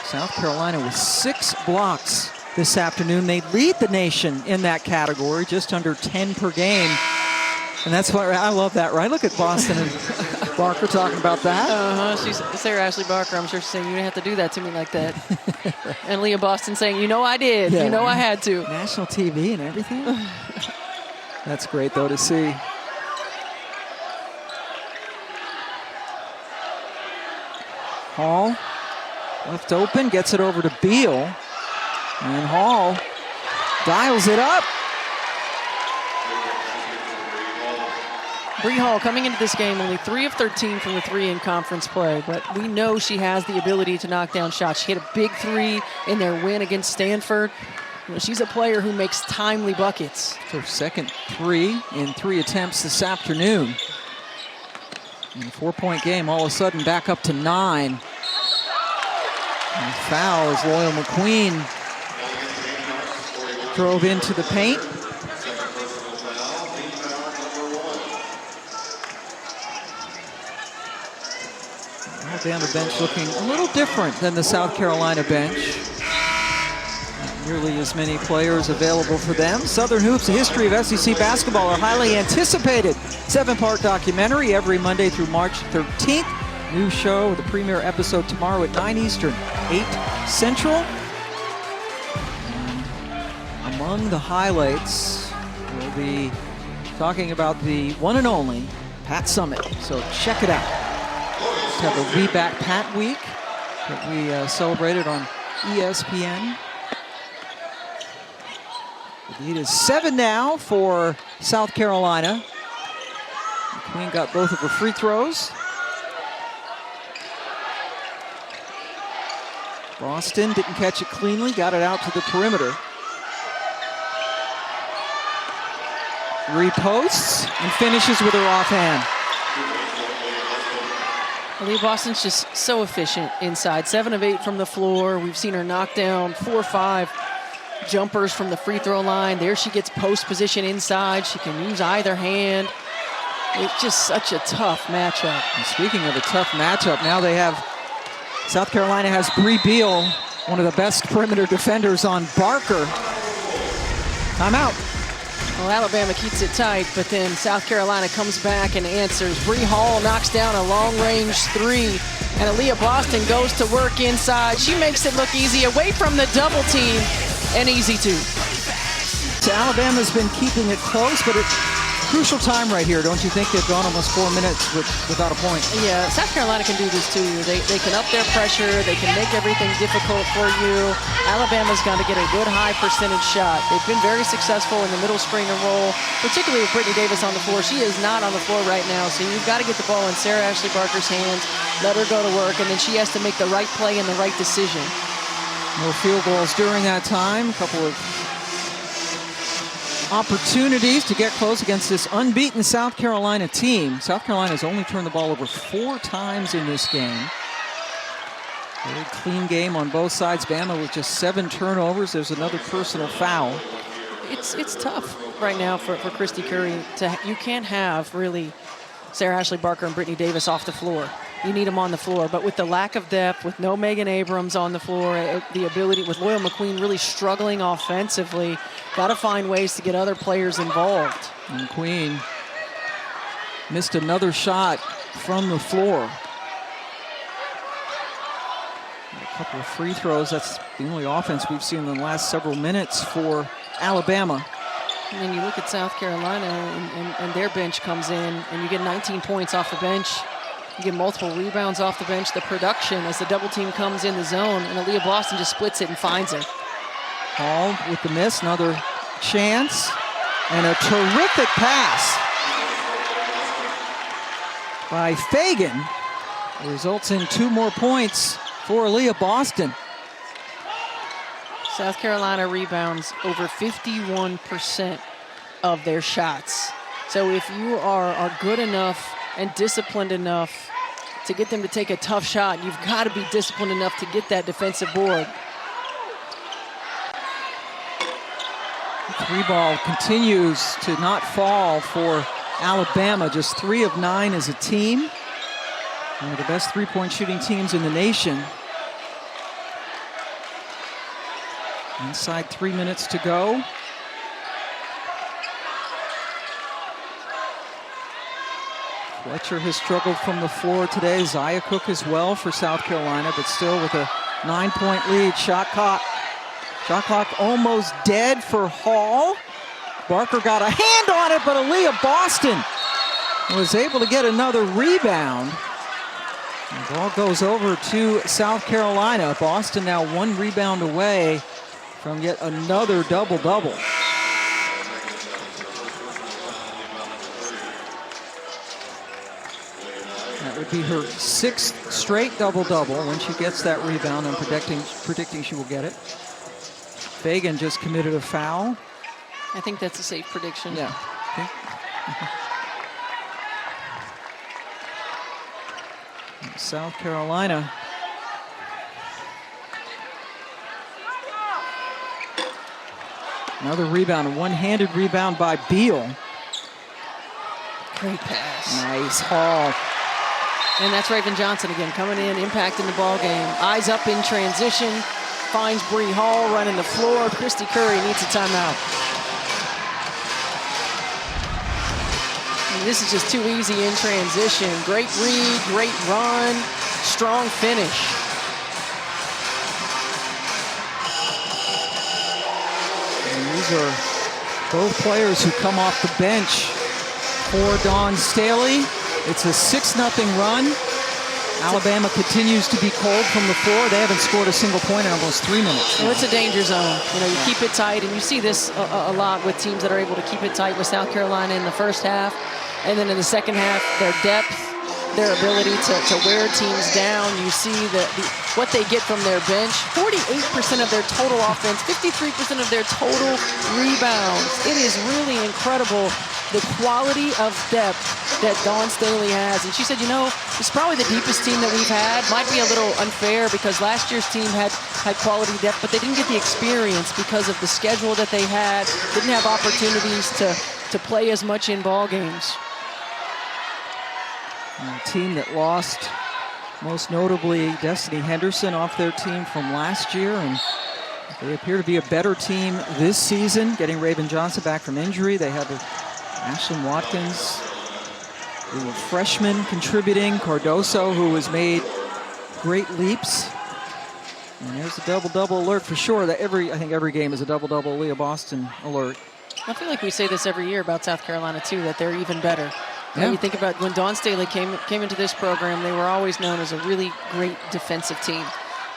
South Carolina with 6 blocks this afternoon. They lead the nation in that category, just under 10 per game. And that's why I love that, right? Look at Boston and Barker talking about that. She's Sarah Ashley Barker. I'm sure she's saying, you didn't have to do that to me like that. And Leah Boston saying, you know I did. Yeah. You know I had to. National TV and everything. That's great, though, to see. Hall left open, gets it over to Beal. And Hall dials it up. Bree Hall coming into this game only 3 of 13 from the 3 in conference play, but we know she has the ability to knock down shots. She hit a big 3 in their win against Stanford. You know, she's a player who makes timely buckets. Her second 3 in 3 attempts this afternoon. In a 4-point game, all of a sudden back up to 9. And foul as Loyal McQueen drove into the paint. Alabama bench looking a little different than the South Carolina bench. Not nearly as many players available for them. Southern Hoops, a history of SEC basketball, a highly anticipated 7-part documentary every Monday through March 13th. New show with the premiere episode tomorrow at 9 Eastern, 8 Central. And among the highlights, we'll be talking about the one and only Pat Summit. So check it out. We have a We Back Pat week that we celebrated on ESPN. The lead is 7 now for South Carolina. McQueen got both of her free throws. Boston didn't catch it cleanly, got it out to the perimeter. Reposts and finishes with her offhand. Leah Boston's just so efficient inside. 7 of 8 from the floor. We've seen her knock down 4 or 5 jumpers from the free throw line. There she gets post position inside. She can use either hand. It's just such a tough matchup. And speaking of a tough matchup, now they have South Carolina has Bree Beal, one of the best perimeter defenders on Barker. Timeout. Well, Alabama keeps it tight, but then South Carolina comes back and answers. Bree Hall knocks down a long-range 3, and Aaliyah Boston goes to work inside. She makes it look easy, away from the double team, and easy too. So Alabama's been keeping it close, but it's crucial time right here. Don't you think? They've gone almost 4 minutes without a point. Yeah, South Carolina can do this too. They can up their pressure. They can make everything difficult for you. Alabama's got to get a good high percentage shot. They've been very successful in the middle screen and roll, particularly with Brittany Davis on the floor. She is not on the floor right now, so you've got to get the ball in Sarah Ashley Barker's hands, let her go to work, and then she has to make the right play and the right decision. No field goals during that time. A couple of opportunities to get close against this unbeaten South Carolina team. South Carolina's only turned the ball over 4 times in this game. Very clean game on both sides. Bama with just 7 turnovers. There's another personal foul. It's tough right now for Christy Curry. You can't have really Sarah Ashley Barker and Brittany Davis off the floor. You need them on the floor, but with the lack of depth, with no Megan Abrams on the floor, the ability with Loyal McQueen really struggling offensively, got to find ways to get other players involved. And McQueen missed another shot from the floor. A couple of free throws. That's the only offense we've seen in the last several minutes for Alabama. And then you look at South Carolina and their bench comes in, and you get 19 points off the bench. You get multiple rebounds off the bench. The production as the double team comes in the zone, and Aaliyah Boston just splits it and finds it. Hall with the miss, another chance. And a terrific pass by Fagan. It results in 2 more points for Aaliyah Boston. South Carolina rebounds over 51% of their shots. So if you are good enough and disciplined enough to get them to take a tough shot, you've got to be disciplined enough to get that defensive board. The 3-ball continues to not fall for Alabama. Just 3 of 9 as a team. One of the best 3-point shooting teams in the nation. Inside 3 minutes to go. Fletcher has struggled from the floor today. Zia Cook as well for South Carolina, but still with a 9-point lead. Shot clock almost dead for Hall. Barker got a hand on it, but Aaliyah Boston was able to get another rebound. The ball goes over to South Carolina. Boston now 1 rebound away from yet another double-double. That would be her 6th straight double-double when she gets that rebound. I'm predicting she will get it. Fagan just committed a foul. I think that's a safe prediction. Yeah. Okay. South Carolina. Another rebound, a one-handed rebound by Beal. Great pass. Nice haul. And that's Raven Johnson again, coming in, impacting the ball game. Eyes up in transition, finds Bree Hall running the floor. Christy Curry needs a timeout. And this is just too easy in transition. Great read, great run, strong finish. And these are both players who come off the bench for Dawn Staley. It's a 6-0 run. Alabama continues to be cold from the floor. They haven't scored a single point in almost 3 minutes. Well, it's a danger zone. You know, you keep it tight, and you see this a lot with teams that are able to keep it tight with South Carolina in the first half. And then in the second half, their depth, their ability to wear teams down. You see what they get from their bench. 48% of their total offense, 53% of their total rebounds. It is really incredible, the quality of depth that Dawn Staley has. And she said, you know, it's probably the deepest team that we've had. Might be a little unfair because last year's team had quality depth, but they didn't get the experience because of the schedule that they had. Didn't have opportunities to play as much in ball games. A team that lost, most notably, Destiny Henderson off their team from last year, and they appear to be a better team this season, getting Raven Johnson back from injury. They have Ashlyn Watkins, the freshman, contributing. Cardoso, who has made great leaps. And there's a double-double alert for sure. I think every game is a double-double Aaliyah Boston alert. I feel like we say this every year about South Carolina, too, that they're even better. Yeah. You think about when Dawn Staley came into this program, they were always known as a really great defensive team.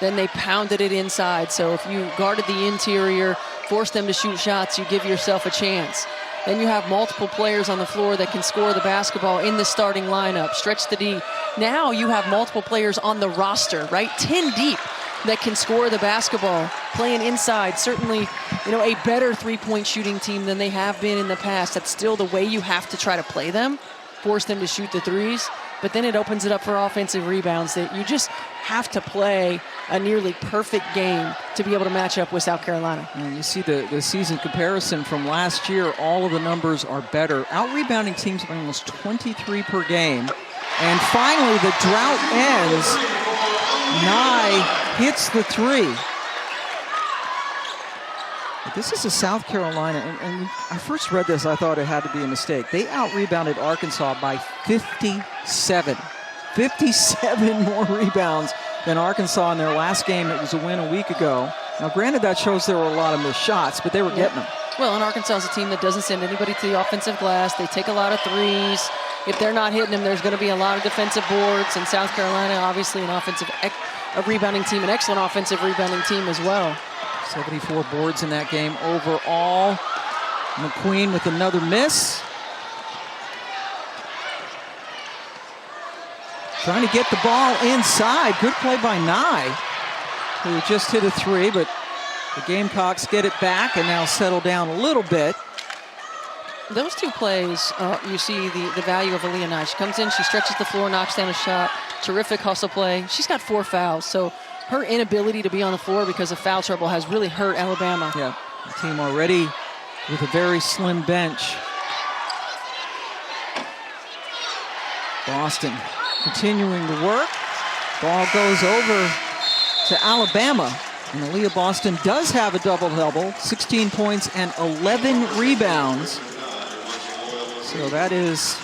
Then they pounded it inside. So if you guarded the interior, forced them to shoot shots, you give yourself a chance. Then you have multiple players on the floor that can score the basketball in the starting lineup, stretch the D. Now you have multiple players on the roster, right? 10 deep that can score the basketball, playing inside. Certainly, you know, a better three-point shooting team than they have been in the past. That's still the way you have to try to play them. Force them to shoot the threes, but then it opens it up for offensive rebounds that you just have to play a nearly perfect game to be able to match up with South Carolina. And you see the season comparison from last year, all of the numbers are better. Out-rebounding teams by almost 23 per game. And finally, the drought ends. Nye hits the three. This is a South Carolina, and I first read this, I thought it had to be a mistake. They out-rebounded Arkansas by 57. 57 more rebounds than Arkansas in their last game. It was a win a week ago. Now, granted, that shows there were a lot of missed shots, but they were getting them. Well, and Arkansas is a team that doesn't send anybody to the offensive glass. They take a lot of threes. If they're not hitting them, there's going to be a lot of defensive boards. And South Carolina, obviously, a rebounding team, an excellent offensive rebounding team as well. 74 boards in that game overall. McQueen with another miss. Trying to get the ball inside. Good play by Nye, who just hit a three, but the Gamecocks get it back and now settle down a little bit. Those two plays, you see the value of Aaliyah Nye. She comes in, she stretches the floor, knocks down a shot. Terrific hustle play. She's got 4 fouls, so her inability to be on the floor because of foul trouble has really hurt Alabama. Yeah, the team already with a very slim bench. Boston continuing to work. Ball goes over to Alabama. And Aaliyah Boston does have a double-double, 16 points and 11 rebounds. So that is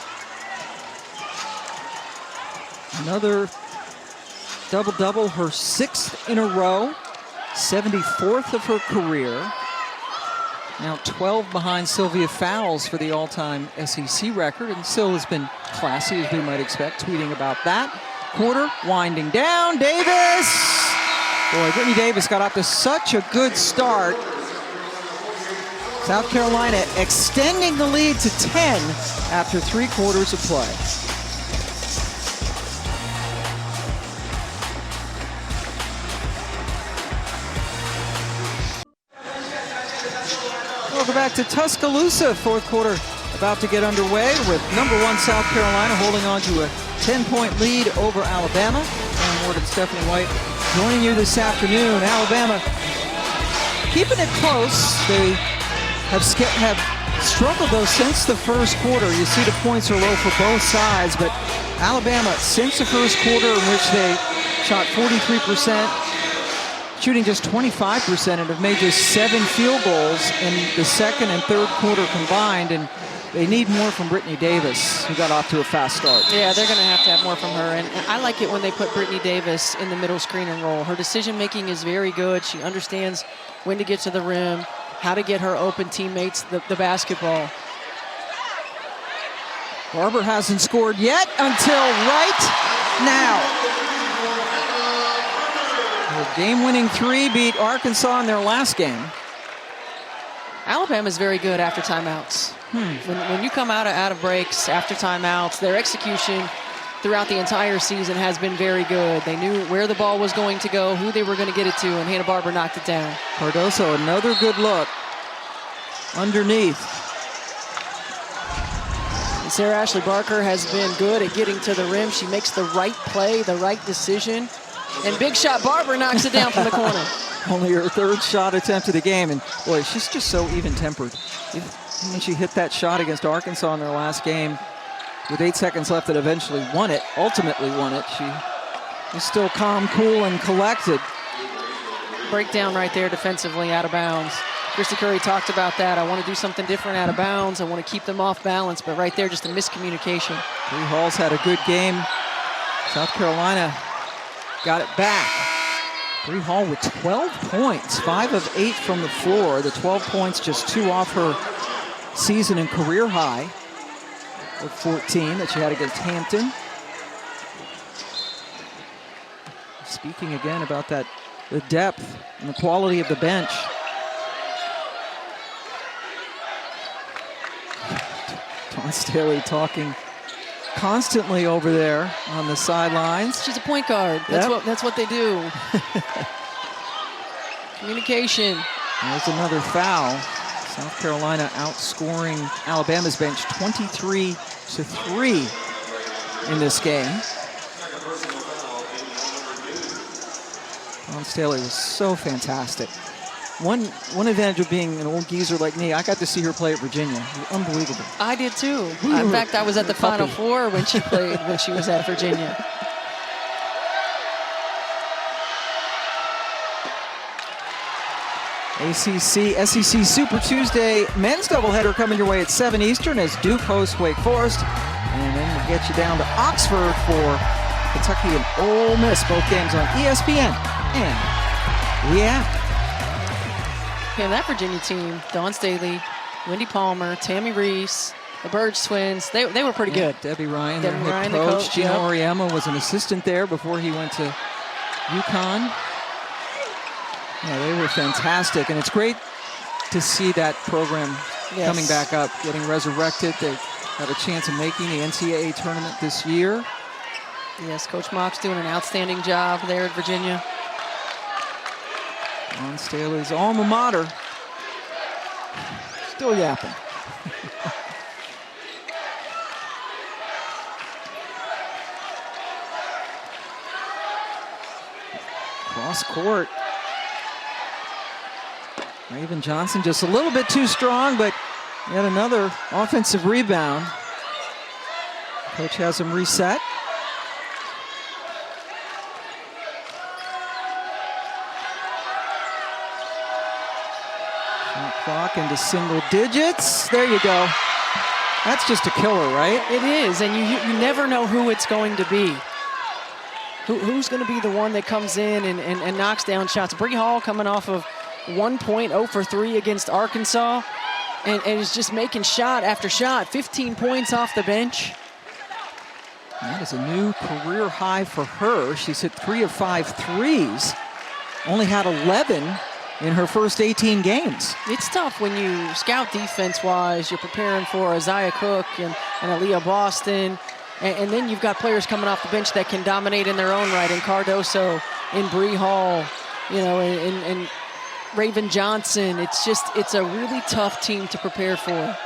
another double-double, her 6th in a row, 74th of her career. Now 12 behind Sylvia Fowles for the all-time SEC record, and Syl has been classy, as we might expect, tweeting about that. Quarter winding down, Davis! Boy, Brittany Davis got off to such a good start. South Carolina extending the lead to 10 after 3 quarters of play. Welcome back to Tuscaloosa. 4th quarter about to get underway with #1 South Carolina holding on to a 10-point lead over Alabama. And Ward and Stephanie White joining you this afternoon. Alabama keeping it close. They have struggled, though, since the first quarter. You see the points are low for both sides, but Alabama, since the first quarter in which they shot 43%, shooting just 25%, and have made just 7 field goals in the second and third quarter combined, and they need more from Brittany Davis, who got off to a fast start. Yeah, they're going to have more from her, and I like it when they put Brittany Davis in the middle screen and roll. Her decision-making is very good. She understands when to get to the rim, how to get her open teammates the basketball. Barber hasn't scored yet until right now. The game-winning 3 beat Arkansas in their last game. Alabama's very good after timeouts. When you come out of breaks, after timeouts, their execution throughout the entire season has been very good. They knew where the ball was going to go, who they were going to get it to, and Hannah Barber knocked it down. Cardoso, another good look underneath. Sarah Ashley Barker has been good at getting to the rim. She makes the right play, the right decision. And big shot Barber knocks it down from the corner. Only her 3rd shot attempt of the game. And boy, she's just so even-tempered. When she hit that shot against Arkansas in their last game with 8 seconds left that eventually won it, ultimately won it, she is still calm, cool, and collected. Breakdown right there defensively, out of bounds. Christy Curry talked about that. I want to do something different out of bounds. I want to keep them off balance, but right there, just a miscommunication. Bree Hall's had a good game. South Carolina got it back. Bree Hall with 12 points, 5 of 8 from the floor. The 12 points, just 2 off her season and career high of 14 that she had against Hampton. Speaking again about the depth and the quality of the bench. Dawn Staley talking constantly over there on the sidelines. She's a point guard. That's what they do. Communication. There's another foul. South Carolina outscoring Alabama's bench 23-3 in this game. Dawn Staley was so fantastic. One advantage of being an old geezer like me, I got to see her play at Virginia. Unbelievable. I did too. In fact, I was at the Final Four when she played, when she was at Virginia. SEC Super Tuesday men's doubleheader coming your way at 7 Eastern as Duke hosts Wake Forest. And then we'll get you down to Oxford for Kentucky and Ole Miss. Both games on ESPN and the app. Yeah, that Virginia team, Dawn Staley, Wendy Palmer, Tammy Reese, the Burge twins, they were pretty good. Debbie Ryan, their head coach. Gino Auriemma was an assistant there before he went to UConn. Yeah, they were fantastic, and it's great to see that program coming back up, getting resurrected. They have a chance of making the NCAA tournament this year. Yes, Coach Mock's doing an outstanding job there at Virginia. Dawn Staley's alma mater. Still yapping. Cross court. Raven Johnson just a little bit too strong, but yet another offensive rebound. Coach has him reset. Shot clock into single digits. There you go. That's just a killer, right? It is, and you never know who it's going to be. Who's going to be the one that comes in and knocks down shots? Bree Hall coming off of 1 point, 0 for 3 against Arkansas, and is just making shot after shot. 15 points off the bench. That is a new career high for her. She's hit 3 of 5 threes. Only had 11 in her first 18 games. It's tough when you scout defense-wise. You're preparing for Isaiah Cook and Aaliyah Boston. And then you've got players coming off the bench that can dominate in their own right, in Cardoso, in Bree Hall, you know, and Raven Johnson. It's a really tough team to prepare for.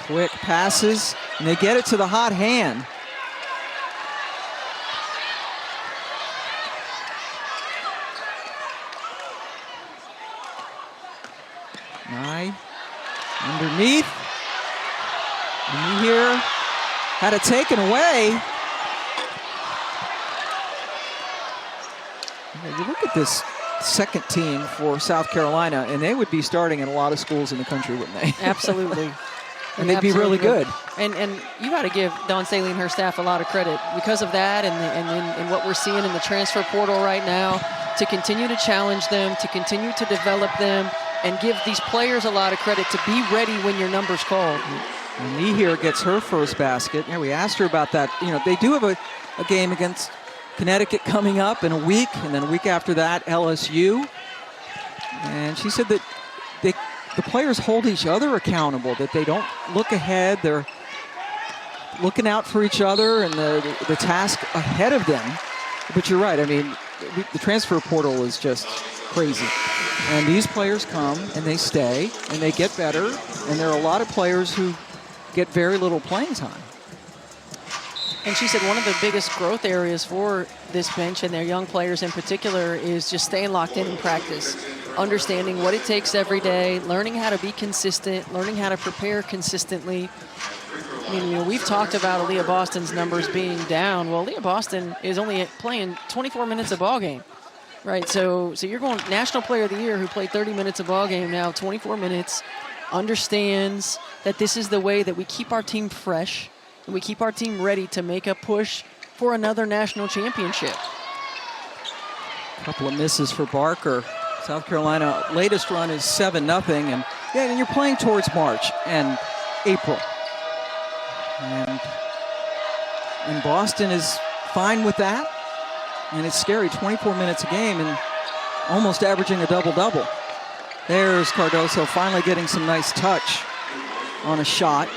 Quick passes, and they get it to the hot hand. Nye underneath. And here had it taken away. You look at this second team for South Carolina, and they would be starting at a lot of schools in the country, wouldn't they? Absolutely. And they'd be really good. And you got to give Dawn Staley and her staff a lot of credit because of that and what we're seeing in the transfer portal right now, to continue to challenge them, to continue to develop them, and give these players a lot of credit to be ready when your number's called. And Lee here gets her first basket. Yeah, we asked her about that. You know, they do have a game against Connecticut coming up in a week, and then a week after that, LSU. And she said that the players hold each other accountable, that they don't look ahead. They're looking out for each other and the task ahead of them. But you're right. I mean, the transfer portal is just crazy. And these players come and they stay and they get better. And there are a lot of players who get very little playing time. And she said one of the biggest growth areas for this bench and their young players in particular is just staying locked in practice, understanding what it takes every day, learning how to be consistent, learning how to prepare consistently. I mean, you know, we've talked about Aaliyah Boston's numbers being down. Well, Aaliyah Boston is only playing 24 minutes a ball game, right? So you're going National Player of the Year who played 30 minutes a ball game now, 24 minutes, understands that this is the way that we keep our team fresh and we keep our team ready to make a push for another national championship. A couple of misses for Barker. South Carolina latest run is 7-0, and yeah, and you're playing towards March and April. And Boston is fine with that, and it's scary. 24 minutes a game and almost averaging a double-double. There's Cardoso finally getting some nice touch on a shot.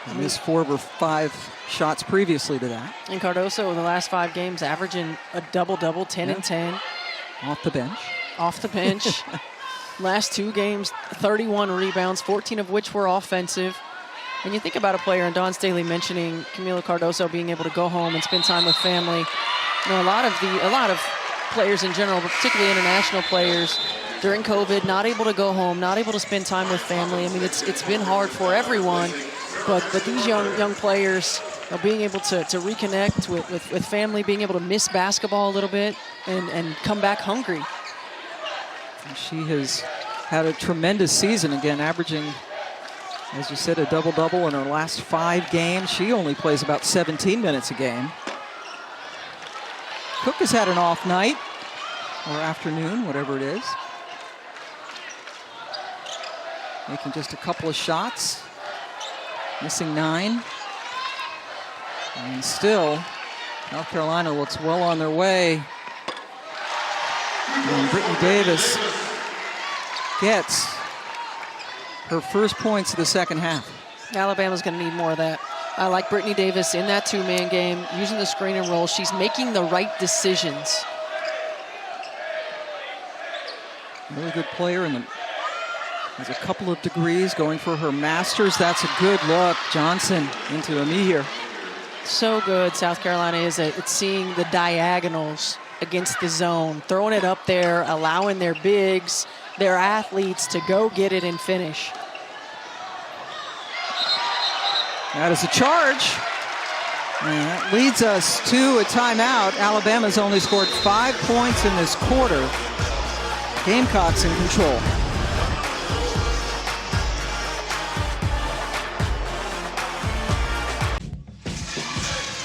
He missed 4 of her 5 shots previously to that. And Cardoso in the last 5 games averaging a double-double, 10 and 10. Off the bench. Off the bench. Last 2 games, 31 rebounds, 14 of which were offensive. And you think about a player, and Dawn Staley mentioning Camila Cardoso being able to go home and spend time with family. You know, a lot of players in general, but particularly international players, during COVID, not able to go home, not able to spend time with family. I mean, it's been hard for everyone, but these young players, you know, being able to reconnect with family, being able to miss basketball a little bit and come back hungry. She has had a tremendous season, again, averaging, as you said, a double-double in her last 5 games. She only plays about 17 minutes a game. Cook has had an off night, or afternoon, whatever it is. Making just a couple of shots, missing 9. And still, South Carolina looks well on their way. And Brittany Davis gets her first points of the second half. Alabama's going to need more of that. I like Brittany Davis in that two-man game, using the screen and roll. She's making the right decisions. Really good player, and has a couple of degrees, going for her master's. That's a good look. Johnson into a knee here. So good, South Carolina is at seeing the diagonals against the zone, throwing it up there, allowing their bigs, their athletes to go get it and finish. That is a charge. And that leads us to a timeout. Alabama's only scored 5 points in this quarter. Gamecocks in control.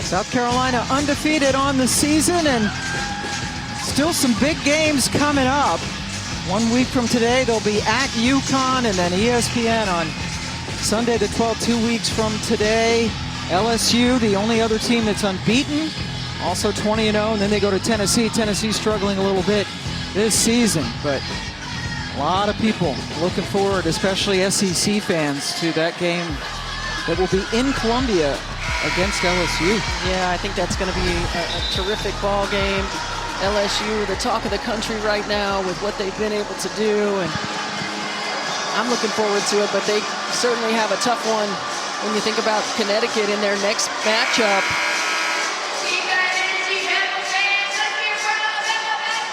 South Carolina undefeated on the season, and still some big games coming up. 1 week from today, they'll be at UConn, and then ESPN on Sunday the 12th, 2 weeks from today. LSU, the only other team that's unbeaten, also 20-0, and then they go to Tennessee. Tennessee struggling a little bit this season, but a lot of people looking forward, especially SEC fans, to that game that will be in Columbia against LSU. Yeah, I think that's going to be a terrific ball game. LSU, the talk of the country right now with what they've been able to do, and I'm looking forward to it, but they certainly have a tough one when you think about Connecticut in their next matchup.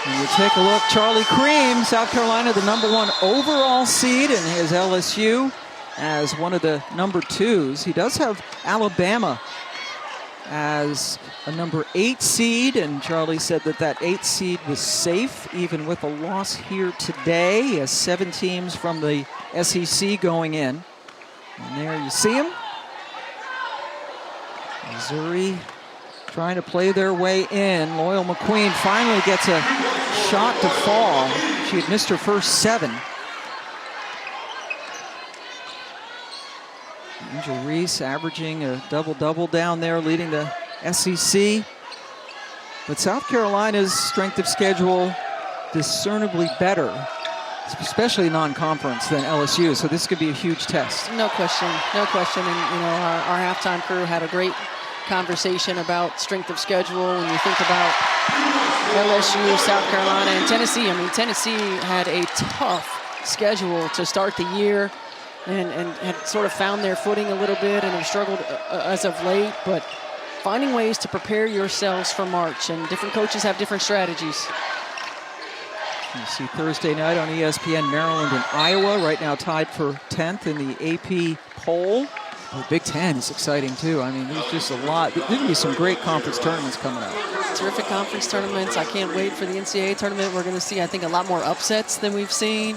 And you take a look, Charlie Cream, South Carolina, the #1 overall seed, and his LSU as one of the #2s. He does have Alabama as a #8 seed, and Charlie said that that 8 seed was safe, even with a loss here today. He has 7 teams from the SEC going in. And there you see him. Missouri trying to play their way in. Loyal McQueen finally gets a shot to fall. She had missed her first 7. Angel Reese averaging a double-double down there, leading the SEC. But South Carolina's strength of schedule discernibly better, especially non-conference, than LSU. So this could be a huge test. No question, no question. And you know, our halftime crew had a great conversation about strength of schedule. When you think about LSU, South Carolina, and Tennessee. I mean, Tennessee had a tough schedule to start the year, and had sort of found their footing a little bit and have struggled as of late, but finding ways to prepare yourselves for March, and different coaches have different strategies. You see Thursday night on ESPN, Maryland and Iowa right now tied for 10th in the AP poll. The Big Ten is exciting too. I mean, there's just a lot. There's going to be some great conference tournaments coming up. Terrific conference tournaments. I can't wait for the NCAA tournament. We're going to see, I think, a lot more upsets than we've seen.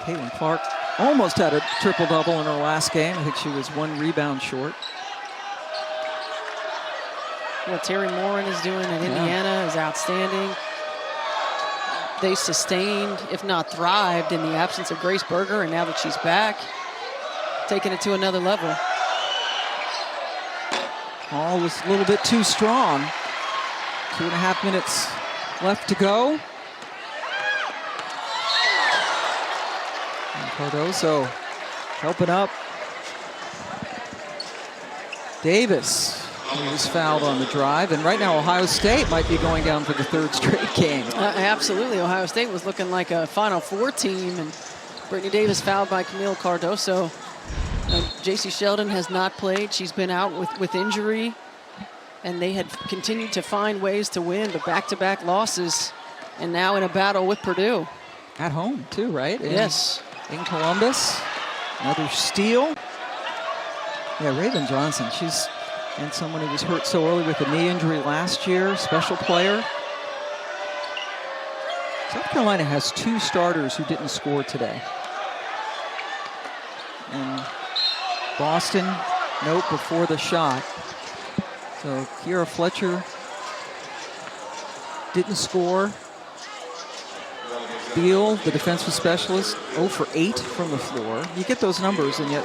Caitlin Clark almost had a triple-double in her last game. I think she was 1 rebound short. What Terry Morin is doing in Indiana is outstanding. They sustained, if not thrived, in the absence of Grace Berger, and now that she's back, taking it to another level. Hall was a little bit too strong. 2.5 minutes left to go. And Cardoso helping up. Davis, who was fouled on the drive, and right now Ohio State might be going down for the 3rd straight game. Absolutely, Ohio State was looking like a Final Four team, and Brittany Davis fouled by Camille Cardoso. J.C. Sheldon has not played. She's been out with injury, and they had continued to find ways to win, but back-to-back losses, and now in a battle with Purdue. At home, too, right? Yes. In Columbus. Another steal. Yeah, Raven Johnson, she's and someone who was hurt so early with a knee injury last year, special player. South Carolina has 2 starters who didn't score today. And Boston, note before the shot. So Kiera Fletcher didn't score. Beal, the defensive specialist, 0 for 8 from the floor. You get those numbers, and yet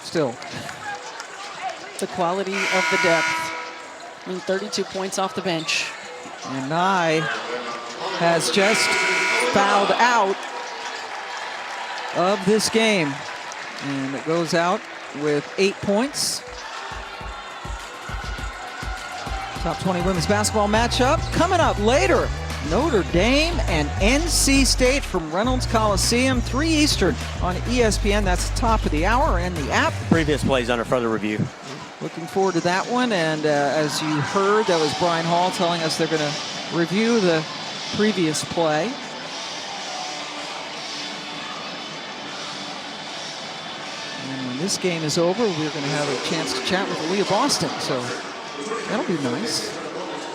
still. The quality of the depth. I mean, 32 points off the bench. And Nye has just fouled out of this game. And it goes out with 8 points. Top 20 women's basketball matchup coming up later. Notre Dame and NC State from Reynolds Coliseum, 3 Eastern on ESPN. That's the top of the hour and the app. Previous plays under further review. Looking forward to that one. And as you heard, that was Brian Hall telling us they're going to review the previous play. And when this game is over, we're going to have a chance to chat with Aaliyah Boston. So that'll be nice.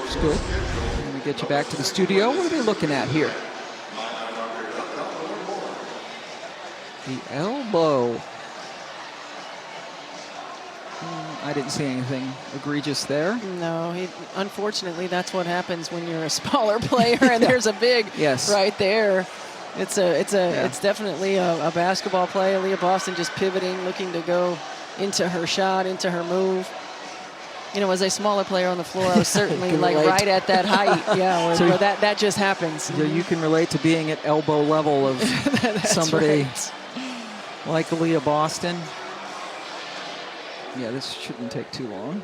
It's good. I'm going to get you back to the studio. What are we looking at here? The elbow. I didn't see anything egregious there. No, unfortunately, that's what happens when you're a smaller player and there's a big right there. It's definitely a basketball play. Aaliyah Boston just pivoting, looking to go into her shot, into her move. You know, as a smaller player on the floor, I was certainly like right at that height. Yeah, where that just happens. So you can relate to being at elbow level of somebody like Aaliyah Boston. Yeah, this shouldn't take too long.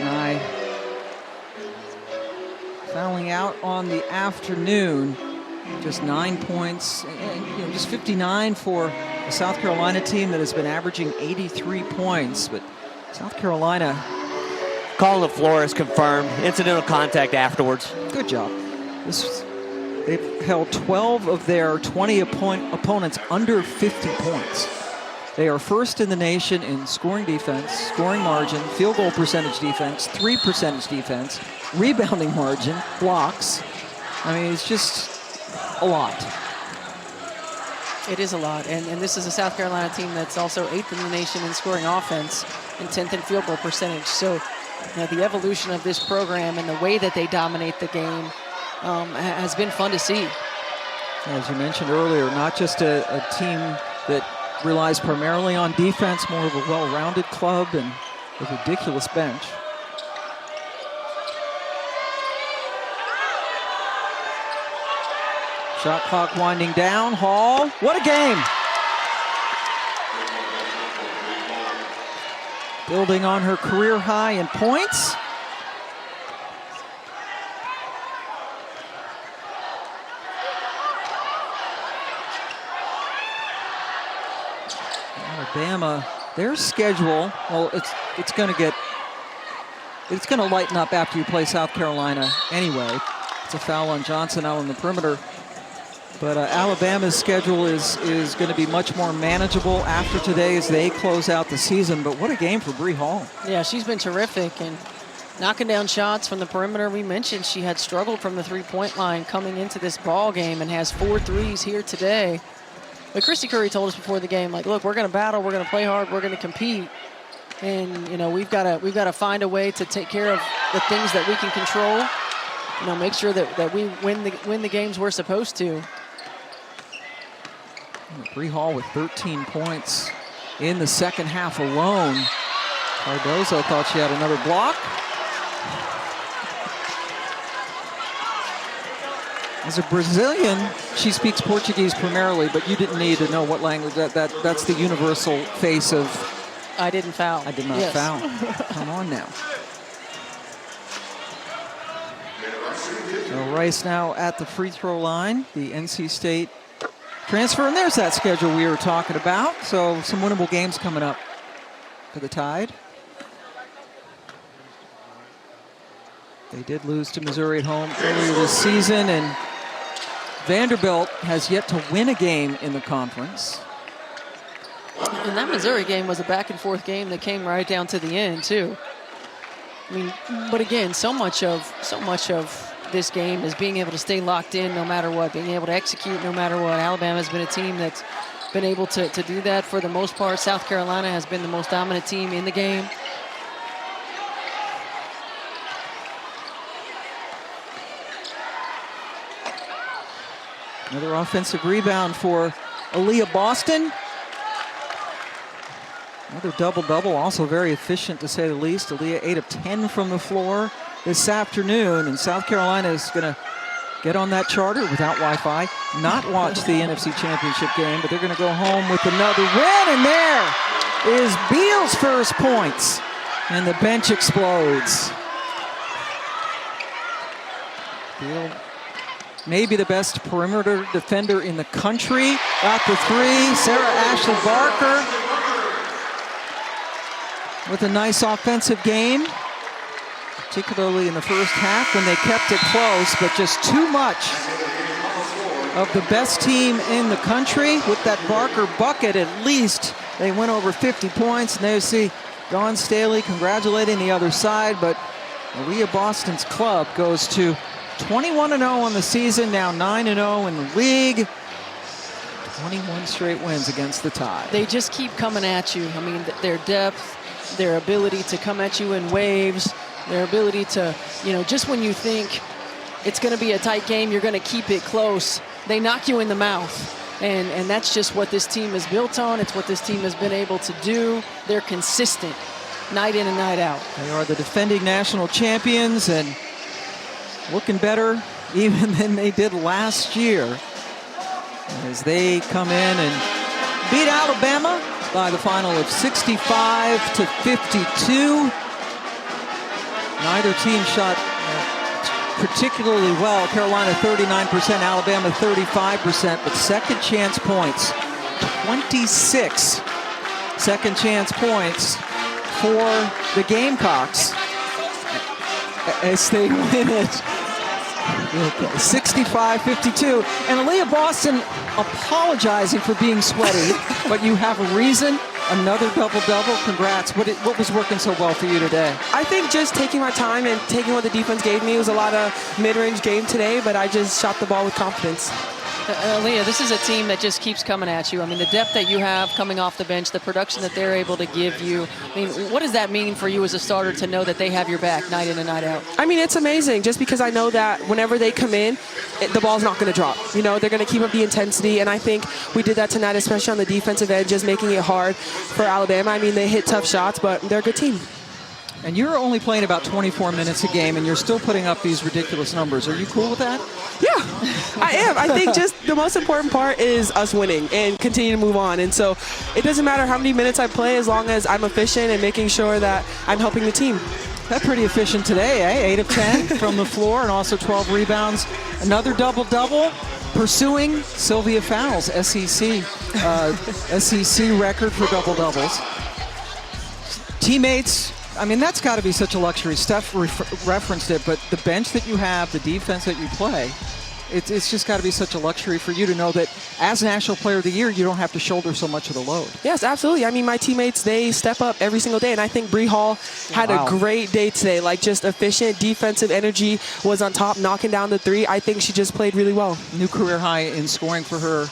Nye fouling out on the afternoon. Just 9 points, and just 59 for the South Carolina team that has been averaging 83 points. But South Carolina calling the floor is confirmed. Incidental contact afterwards. Good job. They've held 12 of their 20 opponents under 50 points. They are first in the nation in scoring defense, scoring margin, field goal percentage defense, 3 percentage defense, rebounding margin, blocks. I mean, it's just a lot. It is a lot, and this is a South Carolina team that's also 8th in the nation in scoring offense and 10th in field goal percentage. So the evolution of this program and the way that they dominate the game has been fun to see. As you mentioned earlier, not just a team that relies primarily on defense, more of a well-rounded club and a ridiculous bench. Shot clock winding down. Hall, what a game. Building on her career high in points. Alabama, their schedule, well, it's going to lighten up after you play South Carolina anyway. It's a foul on Johnson out on the perimeter. But Alabama's schedule is going to be much more manageable after today as they close out the season. But what a game for Bree Hall. Yeah, she's been terrific and knocking down shots from the perimeter. We mentioned she had struggled from the three-point line coming into this ball game and has 4 threes here today. But Christy Curry told us before the game, like, look, we're going to battle, we're going to play hard, we're going to compete. And, we've got to find a way to take care of the things that we can control. Make sure that we win the games we're supposed to. Bree Hall with 13 points in the second half alone. Cardozo thought she had another block. As a Brazilian, she speaks Portuguese primarily, but you didn't need to know what language. That's the universal face of... I didn't foul. I did not foul. Come on now. So Rice now at the free throw line. The NC State transfer, and there's that schedule we were talking about. So some winnable games coming up for the Tide. They did lose to Missouri at home earlier this season, and Vanderbilt has yet to win a game in the conference. And that Missouri game was a back-and-forth game that came right down to the end, too. I mean, but again, so much of this game is being able to stay locked in no matter what, being able to execute no matter what. Alabama's been a team that's been able to do that for the most part. South Carolina has been the most dominant team in the game. Another offensive rebound for Aaliyah Boston. Another double-double, also very efficient to say the least. Aaliyah 8 of 10 from the floor this afternoon, and South Carolina is going to get on that charter without Wi-Fi, not watch the NFC Championship game, but they're going to go home with another win, and there is Beal's first points, and the bench explodes. Beal, maybe the best perimeter defender in the country, got the three. Sarah Ashley Barker with a nice offensive game, particularly in the first half when they kept it close, but just too much of the best team in the country. With that Barker bucket, at least they went over 50 points. And there you see Dawn Staley congratulating the other side, but Aaliyah Boston's club goes to 21-0 on the season, now 9-0 in the league. 21 straight wins against the Tide. They just keep coming at you. I mean, their depth, their ability to come at you in waves, their ability to, just when you think it's going to be a tight game, you're going to keep it close, they knock you in the mouth. And that's just what this team is built on. It's what this team has been able to do. They're consistent, night in and night out. They are the defending national champions and looking better even than they did last year as they come in and beat Alabama by the final of 65-52. Neither team shot particularly well. Carolina 39%, Alabama 35%, but second chance points, 26 second chance points for the Gamecocks as they win it 65-52. And Aaliyah Boston apologizing for being sweaty, but you have a reason. Another double-double. Congrats. What was working so well for you today? I think just taking my time and taking what the defense gave me. It was a lot of mid-range game today, but I just shot the ball with confidence. Aaliyah, this is a team that just keeps coming at you. I mean, the depth that you have coming off the bench, the production that they're able to give you. I mean, what does that mean for you as a starter to know that they have your back night in and night out? I mean, it's amazing just because I know that whenever they come in, the ball's not going to drop. They're going to keep up the intensity, and I think we did that tonight, especially on the defensive end, just making it hard for Alabama. I mean, they hit tough shots, but they're a good team. And you're only playing about 24 minutes a game, and you're still putting up these ridiculous numbers. Are you cool with that? Yeah, I am. I think just the most important part is us winning and continue to move on. And so it doesn't matter how many minutes I play as long as I'm efficient and making sure that I'm helping the team. That's pretty efficient today, eh? 8 of 10 from the floor and also 12 rebounds. Another double-double. Pursuing Sylvia Fowles' SEC record for double-doubles. Teammates, I mean, that's got to be such a luxury. Steph referenced it, but the bench that you have, the defense that you play, it's just got to be such a luxury for you to know that as National Player of the Year, you don't have to shoulder so much of the load. Yes, absolutely. I mean, my teammates, they step up every single day, and I think Bree Hall had a great day today. Like, just efficient defensive energy, was on top, knocking down the three. I think she just played really well. New career high in scoring for her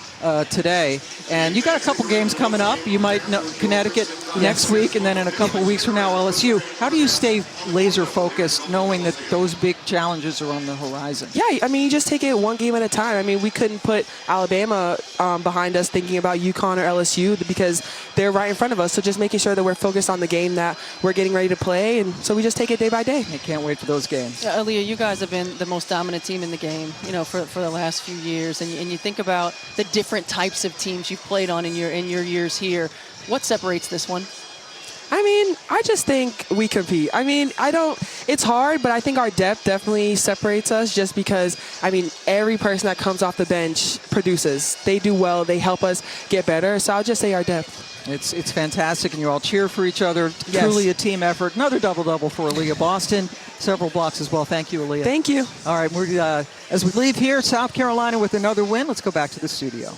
today. And you got a couple games coming up. You might know Connecticut next week, and then in a couple of weeks from now, LSU. How do you stay laser focused knowing that those big challenges are on the horizon? Yeah, I mean, you just take it one game at a time. I mean, we couldn't put Alabama behind us thinking about UConn or LSU because they're right in front of us. So just making sure that we're focused on the game that we're getting ready to play. And so we just take it day by day. I can't wait for those games. Yeah, Aaliyah, you guys have been the most dominant team in the game, for the last few years. And you think about the different types of teams you've played on in your years here. What separates this one? I mean, I just think we compete. I mean, it's hard, but I think our depth definitely separates us just because, I mean, every person that comes off the bench produces. They do well. They help us get better. So I'll just say our depth. It's fantastic, and you all cheer for each other. Yes. Truly a team effort. Another double-double for Aaliyah Boston. Several blocks as well. Thank you, Aaliyah. Thank you. All right, as we leave here, South Carolina with another win. Let's go back to the studio.